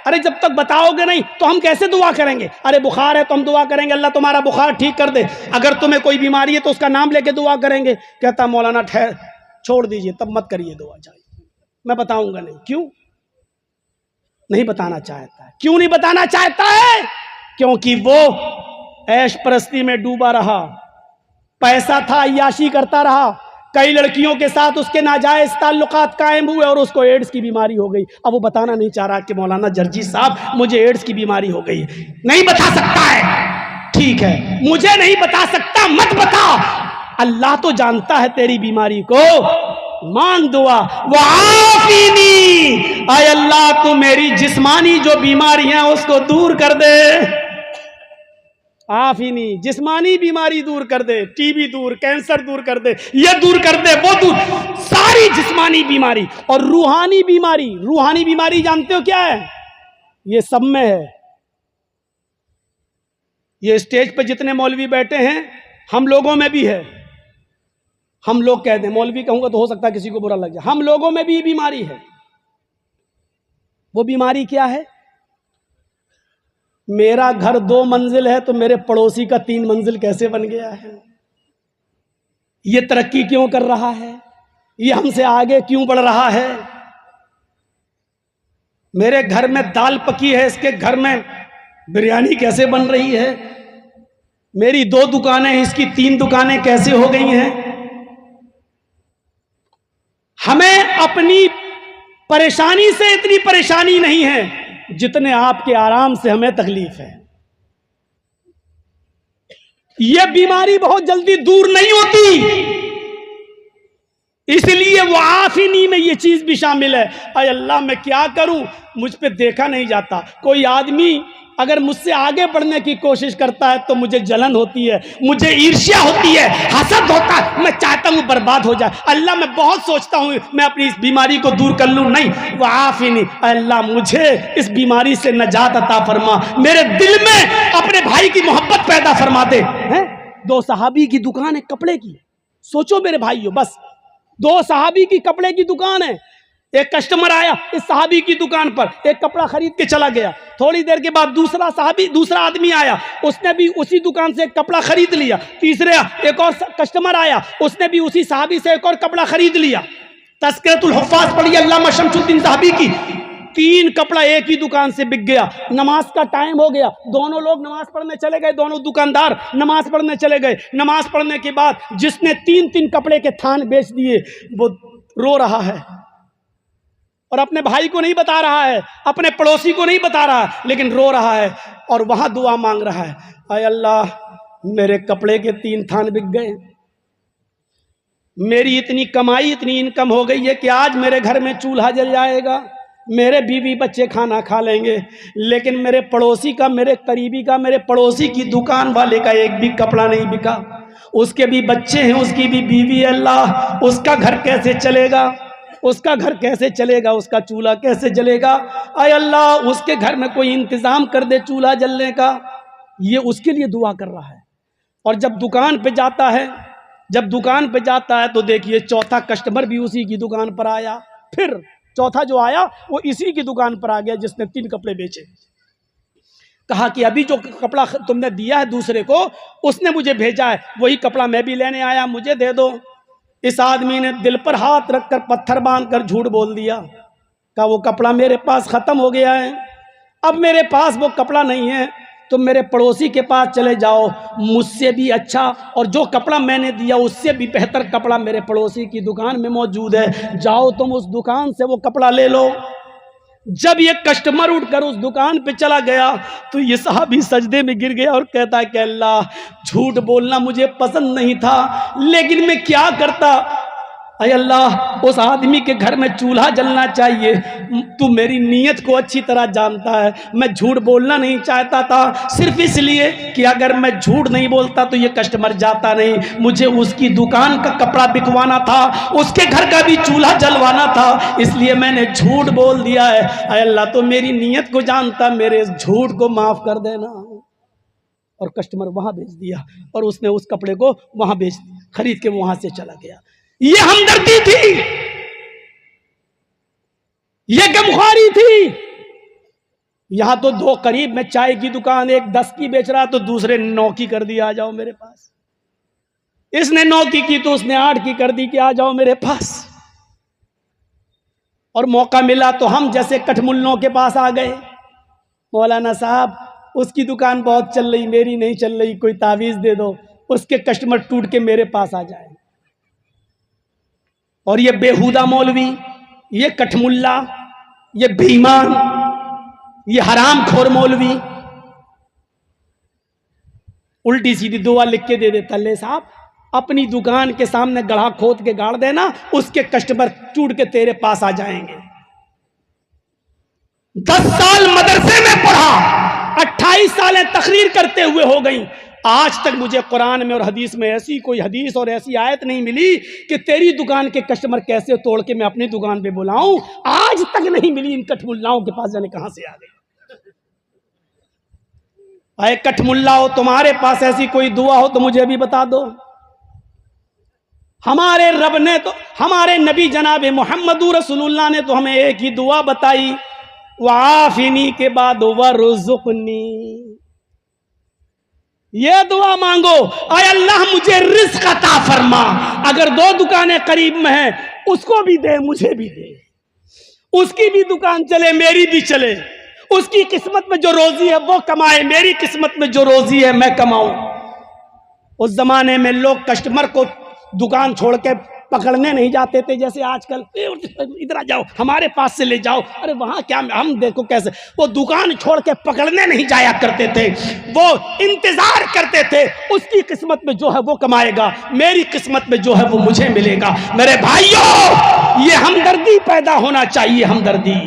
अरे जब तक बताओगे नहीं तो हम कैसे दुआ करेंगे? अरे बुखार है तो हम दुआ करेंगे अल्लाह तुम्हारा बुखार ठीक कर दे। अगर तुम्हें कोई बीमारी है तो उसका नाम लेके दुआ करेंगे। कहता मौलाना ठहर, छोड़ दीजिए, तब मत करिए दुआ, चाहिए मैं बताऊंगा नहीं। क्यों नहीं बताना चाहता है? क्यों नहीं बताना चाहता है? क्योंकि वो ऐश परस्ती में डूबा रहा, पैसा था, अय्याशी करता रहा, कई लड़कियों के साथ उसके नाजायज ताल्लुकात कायम हुए और उसको एड्स की बीमारी हो गई। अब वो बताना नहीं चाह रहा कि मौलाना जर्जीत साहब मुझे एड्स की बीमारी हो गई। नहीं बता सकता है, ठीक है, मुझे नहीं बता सकता, मत बता, अल्लाह तो जानता है तेरी बीमारी को। मांग दुआ, वाफिनी, आय अल्लाह तू मेरी जिस्मानी जो बीमारियां उसको दूर कर दे। आफिनी, जिस्मानी बीमारी दूर कर दे, टीबी दूर, कैंसर दूर कर दे, ये दूर कर दे, वो दूर, सारी जिस्मानी बीमारी। और रूहानी बीमारी, रूहानी बीमारी जानते हो क्या है? ये सब में है। ये स्टेज पे जितने मौलवी बैठे हैं हम लोगों में भी है। हम लोग कह दें, मौलवी कहूंगा तो हो सकता है किसी को बुरा लग जाए, हम लोगों में भी बीमारी है। वो बीमारी क्या है? मेरा घर 2 मंजिल है तो मेरे पड़ोसी का 3 मंजिल कैसे बन गया है? ये तरक्की क्यों कर रहा है? ये हमसे आगे क्यों बढ़ रहा है? मेरे घर में दाल पकी है, इसके घर में बिरयानी कैसे बन रही है? मेरी 2 दुकानें हैं, इसकी 3 दुकानें कैसे हो गई हैं? हमें अपनी परेशानी से इतनी परेशानी नहीं है जितने आपके आराम से हमें तकलीफ है। यह बीमारी बहुत जल्दी दूर नहीं होती, इसलिए वो आफिनी में ये चीज भी शामिल है। अय अल्लाह मैं क्या करूं, मुझ पे देखा नहीं जाता। कोई आदमी अगर मुझसे आगे बढ़ने की कोशिश करता है तो मुझे जलन होती है, मुझे ईर्ष्या होती है, हसद होता है, मैं चाहता हूं बर्बाद हो जाए। अल्लाह मैं बहुत सोचता हूं मैं अपनी इस बीमारी को दूर कर लूं, नहीं, वो आफिनी, अल्लाह मुझे इस बीमारी से नजात अता फरमा, मेरे दिल में अपने भाई की मोहब्बत पैदा फरमा दे। हैं 2 सहाबी की दुकान है कपड़े की, सोचो मेरे भाइयों, बस 2 सहाबी की कपड़े की दुकान है। एक कस्टमर आया इस सहाबी की दुकान पर, एक कपड़ा खरीद के चला गया। थोड़ी देर के बाद दूसरा आदमी आया, उसने भी उसी दुकान से एक कपड़ा खरीद लिया। तीसरे एक और कस्टमर आया, उसने भी उसी सहाबी से एक और कपड़ा खरीद लिया। तज़किरतुल हुफ़्फ़ाज़ पढ़ी अल्लामा शमसुद्दीन ज़हबी की। 3 कपड़ा एक ही दुकान से बिक गया। नमाज का टाइम हो गया, दोनों लोग नमाज पढ़ने चले गए, दोनों दुकानदार नमाज पढ़ने चले गए। नमाज पढ़ने के बाद जिसने 3-3 कपड़े के थान बेच दिए वो रो रहा है और अपने भाई को नहीं बता रहा है, अपने पड़ोसी को नहीं बता रहा है, लेकिन रो रहा है और वहां दुआ मांग रहा है, आय अल्लाह मेरे कपड़े के 3 थान बिक गए, मेरी इतनी कमाई, इतनी इनकम हो गई है कि आज मेरे घर में चूल्हा जल जाएगा, मेरे बीवी बच्चे खाना खा लेंगे, लेकिन मेरे पड़ोसी का, मेरे करीबी का, मेरे पड़ोसी की दुकान वाले का एक भी कपड़ा नहीं बिका। उसके भी बच्चे हैं, उसकी भी बीवी है, अल्लाह उसका घर कैसे चलेगा, उसका घर कैसे चलेगा, उसका चूल्हा कैसे जलेगा? आय अल्लाह उसके घर में कोई इंतजाम कर दे चूल्हा जलने का। ये उसके लिए दुआ कर रहा है। और जब दुकान पे जाता है तो देखिए चौथा कस्टमर भी उसी की दुकान पर आया, फिर चौथा जो आया वो इसी की दुकान पर आ गया जिसने 3 कपड़े बेचे। कहा कि अभी जो कपड़ा तुमने दिया है दूसरे को, उसने मुझे भेजा है, वही कपड़ा मैं भी लेने आया, मुझे दे दो। इस आदमी ने दिल पर हाथ रखकर पत्थर बांधकर झूठ बोल दिया। कहा वो कपड़ा मेरे पास ख़त्म हो गया है, अब मेरे पास वो कपड़ा नहीं है, तुम मेरे पड़ोसी के पास चले जाओ, मुझसे भी अच्छा और जो कपड़ा मैंने दिया उससे भी बेहतर कपड़ा मेरे पड़ोसी की दुकान में मौजूद है, जाओ तुम उस दुकान से वो कपड़ा ले लो। जब ये कस्टमर उठकर उस दुकान पे चला गया तो ये सहाबी सजदे में गिर गया और कहता है कि अल्लाह, झूठ बोलना मुझे पसंद नहीं था, लेकिन मैं क्या करता। अय अल्लाह, उस आदमी के घर में चूल्हा जलना चाहिए, तू मेरी नीयत को अच्छी तरह जानता है। मैं झूठ बोलना नहीं चाहता था, सिर्फ इसलिए कि अगर मैं झूठ नहीं बोलता तो ये कस्टमर जाता नहीं, मुझे उसकी दुकान का कपड़ा बिकवाना था, उसके घर का भी चूल्हा जलवाना था, इसलिए मैंने झूठ बोल दिया है। अय अल्लाह, तो मेरी नीयत को जानता, मेरे इस झूठ को माफ़ कर देना। और कस्टमर वहाँ भेज दिया और उसने उस कपड़े को वहाँ बेच खरीद के वहाँ से चला गया। ये हमदर्दी थी, ये गमख्वारी थी। यहां तो दो करीब में चाय की दुकान, एक 10 की बेच रहा तो दूसरे 9 की कर दी, आ जाओ मेरे पास। इसने 9 की तो उसने 8 की कर दी कि आ जाओ मेरे पास। और मौका मिला तो हम जैसे कठमुल्लों के पास आ गए, मौलाना साहब उसकी दुकान बहुत चल रही, मेरी नहीं चल रही, कोई तावीज़ दे दो, उसके कस्टमर टूट के मेरे पास आ जाए। और ये बेहुदा मौलवी, ये कठमुल्ला, ये बेईमान, ये हरामखोर मौलवी उल्टी सीधी दुआ लिख के दे देता, ले साहब अपनी दुकान के सामने गड्ढा खोद के गाड़ देना, उसके कस्टमर टूट के तेरे पास आ जाएंगे। 10 साल मदरसे में पढ़ा, 28 सालें तकरीर करते हुए हो गई, आज तक मुझे कुरान में और हदीस में ऐसी कोई हदीस और ऐसी आयत नहीं मिली कि तेरी दुकान के कस्टमर कैसे तोड़ के मैं अपनी दुकान पे बुलाऊं, आज तक नहीं मिली। इन कठमुल्लाओं के पास जाने कहां से आ गए। अरे कठमुल्लाओ, तुम्हारे पास ऐसी कोई दुआ हो तो मुझे भी बता दो। हमारे रब ने तो, हमारे नबी जनाब मोहम्मदुर रसूलुल्लाह ने तो हमें एक ही दुआ बताई, वाफिनी के बाद वरज़ुक़नी। ये दुआ मांगो, आय अल्लाह मुझे रिज़्क़ अता फरमा। अगर 2 दुकानें करीब में हैं, उसको भी दे, मुझे भी दे, उसकी भी दुकान चले, मेरी भी चले। उसकी किस्मत में जो रोजी है वो कमाए, मेरी किस्मत में जो रोजी है मैं कमाऊं। उस जमाने में लोग कस्टमर को दुकान छोड़ के पकड़ने नहीं जाते थे जैसे आजकल, इधर आ जाओ, हमारे पास से ले जाओ। अरे वहां क्या, हम देखो कैसे वो दुकान छोड़ के पकड़ने नहीं जाया करते थे, वो इंतजार करते थे, उसकी किस्मत में जो है वो कमाएगा, मेरी किस्मत में जो है वो मुझे मिलेगा। मेरे भाइयों, ये हमदर्दी पैदा होना चाहिए, हमदर्दी।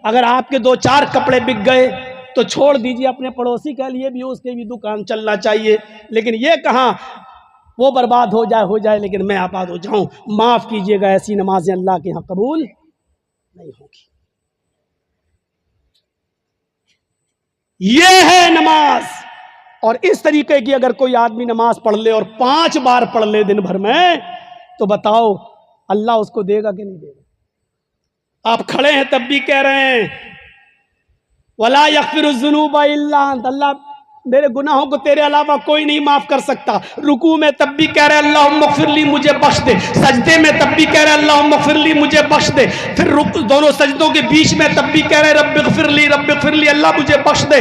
अगर आपके 2-4 कपड़े बिक गए तो छोड़ दीजिए, अपने पड़ोसी के लिए भी उसके भी दुकान चलना चाहिए। लेकिन ये कहाँ वो बर्बाद हो जाए लेकिन मैं आबाद हो जाऊं। माफ कीजिएगा, ऐसी नमाजें अल्लाह के यहाँ कबूल नहीं होगी। ये है नमाज। और इस तरीके की अगर कोई आदमी नमाज पढ़ ले और 5 बार पढ़ ले दिन भर में, तो बताओ अल्लाह उसको देगा कि नहीं देगा। आप खड़े हैं तब भी कह रहे हैं वला यग़फ़िरुज़्ज़ुनूबा इल्ला अंत, अल्लाह मेरे गुनाहों को तेरे अलावा कोई नहीं माफ कर सकता। रुकू में तब भी कह रहे अल्लाहुम्मा ग़फ़िरली, मुझे बख्श दे। सजदे में तब भी कह रहे अल्लाहुम्मा ग़फ़िरली, मुझे बख्श दे। फिर दोनों सजदों के बीच में तब भी कह रहे रब्बि ग़फ़िरली, अल्लाह मुझे बख्श दे।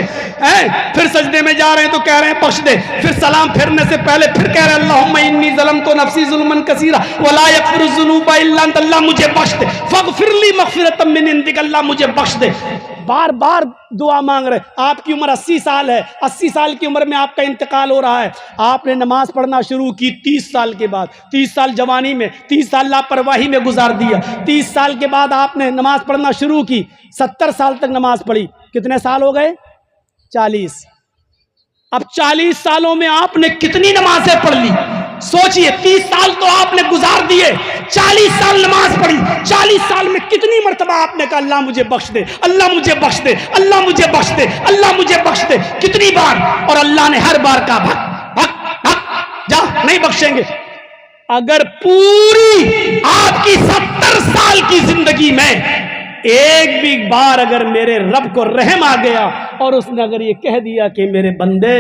फिर सजदे में जा रहे हैं तो कह रहे हैं बख्श दे। फिर सलाम फेरने से पहले फिर कह रहे अल्लाहुम्मा इन्नी ज़लमतु नफ़्सी ज़ुल्मन कसीरा वला यग़फ़िरुज़्ज़ुनूबा इल्ला अंत, अल्लाह मुझे बख्श दे। फ़ग़फ़िरली मग़फ़िरतम मिन इंदिक, अल्लाह मुझे बख्श दे। बार बार दुआ मांग रहे। आपकी उम्र 80 साल है, 80 साल की उम्र में आपका इंतकाल हो रहा है। आपने नमाज पढ़ना शुरू की 30 साल के बाद, 30 साल जवानी में, 30 साल लापरवाही में गुजार दिया। 30 साल के बाद आपने नमाज पढ़ना शुरू की, 70 साल तक नमाज पढ़ी। कितने साल हो गए? 40। अब 40 सालों में आपने कितनी नमाजें पढ़ ली? सोचिए, 30 साल तो आपने गुजार दिए, 40 साल नमाज पढ़ी। 40 साल में कितनी मर्तबा आपने कहा अल्लाह मुझे बख्श दे, अल्लाह मुझे बख्श दे, अल्लाह मुझे बख्श दे, अल्लाह मुझे बख्श दे, कितनी बार? और अल्लाह ने हर बार कहा भग भग भग जा, नहीं बख्शेंगे। अगर पूरी आपकी 70 साल की जिंदगी में एक भी बार अगर मेरे रब को रहम आ गया और उसने अगर ये कह दिया कि मेरे बंदे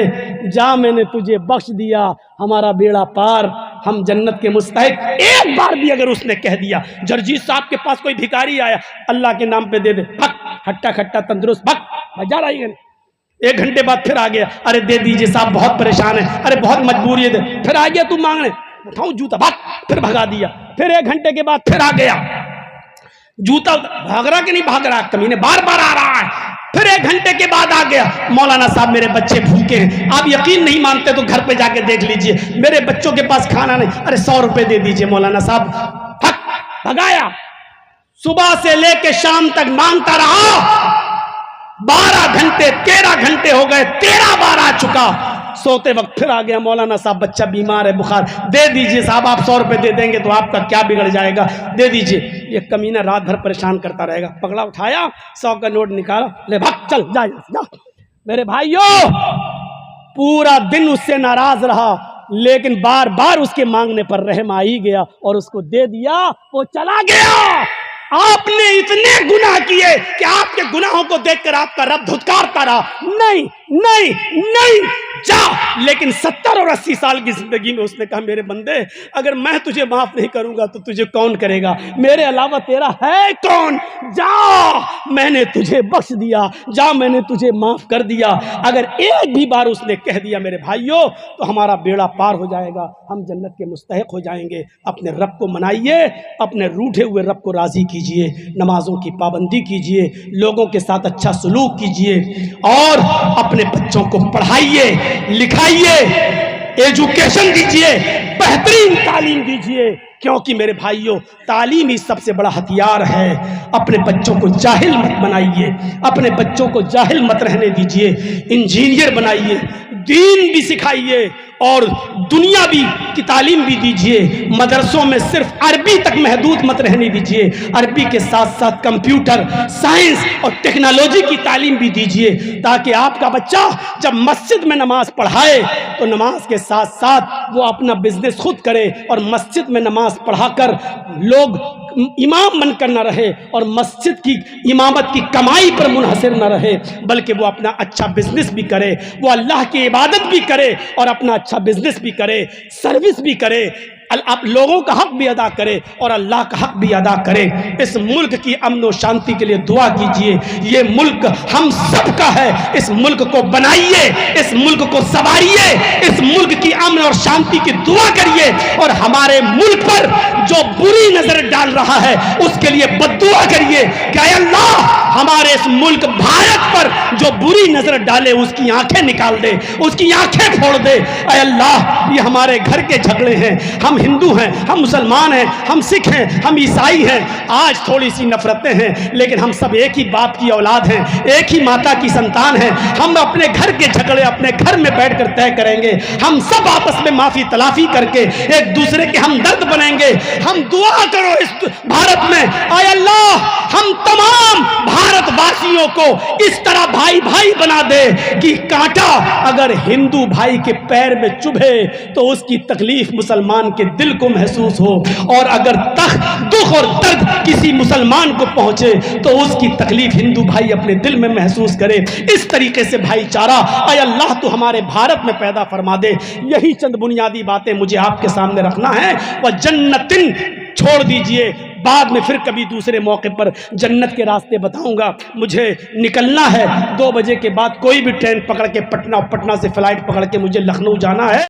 जा मैंने तुझे बख्श दिया, हमारा बेड़ा पार, हम जन्नत के मुस्तहिक। एक बार भी अगर उसने कह दिया, जरजीत साहब के पास कोई भिखारी आया, अल्लाह के नाम पे दे दे, भक हट्टा खट्टा तंदुरुस्त, भक बाजार आई। 1 घंटे बाद फिर आ गया, अरे दे दीजिए साहब बहुत परेशान है, अरे बहुत मजबूरी है, फिर आ गया तू मांगने, उठाऊं जूता, भाग, फिर भगा दिया। फिर 1 घंटे के बाद फिर आ गया, जूता भाग रहा कि नहीं भाग रहा, कमीने बार बार आ रहा है। फिर 1 घंटे के बाद आ गया, मौलाना साहब मेरे बच्चे भूखे हैं, आप यकीन नहीं मानते तो घर पे जाके देख लीजिए, मेरे बच्चों के पास खाना नहीं, अरे 100 रुपए दे दीजिए मौलाना साहब, भगाया। सुबह से लेके शाम तक मांगता रहा, 12 घंटे 13 घंटे हो गए, 13 बार आ चुका। सोते वक्त फिर आ गया, मौलाना साहब बच्चा बीमार है, बुखार, दे दीजिए साहब, आप 100 रुपए दे देंगे तो आपका क्या बिगड़ जाएगा, दे दीजिए। ये कमीना रात भर परेशान करता रहेगा। पकड़ा, उठाया, 100 का नोट निकाला, ले भाग, चल जा जा। मेरे भाइयों, पूरा दिन उससे नाराज रहा, लेकिन बार बार उसके मांगने पर रहम आ ही गया और उसको दे दिया, वो चला गया। आपने इतने गुनाह किए कि आपके गुनाहों को देखकर आपका रब धुतकारता रहा, नहीं नहीं नहीं जा। लेकिन 70 और 80 साल की जिंदगी में उसने कहा, मेरे बंदे, अगर मैं तुझे माफ नहीं करूंगा तो तुझे कौन करेगा, मेरे अलावा तेरा है कौन, जा मैंने तुझे बख्श दिया, जा मैंने तुझे माफ कर दिया। अगर एक भी बार उसने कह दिया मेरे भाइयों, तो हमारा बेड़ा पार हो जाएगा, हम जन्नत के मुस्तहिक हो जाएंगे। अपने रब को मनाइए, अपने रूठे हुए रब को राजी कीजिए, नमाजों की पाबंदी कीजिए, लोगों के साथ अच्छा सलूक कीजिए और अपने बच्चों को पढ़ाइए, लिखाइए, एजुकेशन दीजिए, बेहतरीन तालीम दीजिए, क्योंकि मेरे भाइयों तालीम ही सबसे बड़ा हथियार है। अपने बच्चों को जाहिल मत बनाइए, अपने बच्चों को जाहिल मत रहने दीजिए, इंजीनियर बनाइए, दीन भी सिखाइए और दुनिया भी की तालीम भी दीजिए। मदरसों में सिर्फ अरबी तक महदूद मत रहने दीजिए, अरबी के साथ साथ कंप्यूटर, साइंस और टेक्नोलॉजी की तालीम भी दीजिए, ताकि आपका बच्चा जब मस्जिद में नमाज पढ़ाए तो नमाज के साथ साथ वो अपना बिजनेस खुद करे और मस्जिद में नमाज पढ़ाकर लोग इमाम बनकर न रहे और मस्जिद की इमामत की कमाई पर मुनहसर न रहे, बल्कि वो अपना अच्छा बिजनेस भी करे, वो अल्लाह की इबादत भी करे और अपना अच्छा बिजनेस भी करे, सर्विस भी करे, आप लोगों का हक भी अदा करे और अल्लाह का हक भी अदा करे। इस मुल्क की अमन और शांति के लिए दुआ कीजिए। ये मुल्क हम सब का है, इस मुल्क को बनाइए, इस मुल्क को संवारिए, इस मुल्क की अमन और शांति की दुआ करिए और हमारे मुल्क पर जो बुरी नजर डाल रहा है उसके लिए बद्दुआ करिए कि अल्लाह हमारे इस मुल्क भारत पर जो बुरी नजर डाले उसकी आंखें निकाल दे, उसकी आंखें फोड़ दे। ऐ अल्लाह, ये हमारे घर के झगड़े हैं, हम हिंदू हैं, हम मुसलमान हैं, हम सिख हैं, हम ईसाई हैं, आज थोड़ी सी नफरतें हैं, लेकिन हम सब एक ही बाप की औलाद हैं, एक ही माता की संतान हैं। हम अपने घर के झगड़े अपने घर में बैठकर तय करेंगे, हम सब आपस में माफी तलाफी करके एक दूसरे के हमदर्द बनेंगे। हम दुआ करो इस भारत में, आय अल्लाह हम तमाम भारतवासियों को इस तरह भाई भाई बना दे कि कांटा अगर हिंदू भाई के पैर में चुभे तो उसकी तकलीफ मुसलमान के दिल को महसूस हो, और अगर दुख और दर्द किसी मुसलमान को पहुंचे तो उसकी तकलीफ हिंदू भाई अपने दिल में महसूस करे। इस तरीके से भाईचारा आय अल्लाह तो हमारे भारत में पैदा फरमा दे। यही चंद बुनियादी बातें मुझे आपके सामने रखना है। वह जन्नतिन छोड़ दीजिए, बाद में फिर कभी दूसरे मौके पर जन्नत के रास्ते बताऊंगा। मुझे निकलना है, 2 बजे के बाद कोई भी ट्रेन पकड़ के पटना से फ्लाइट पकड़ के मुझे लखनऊ जाना है।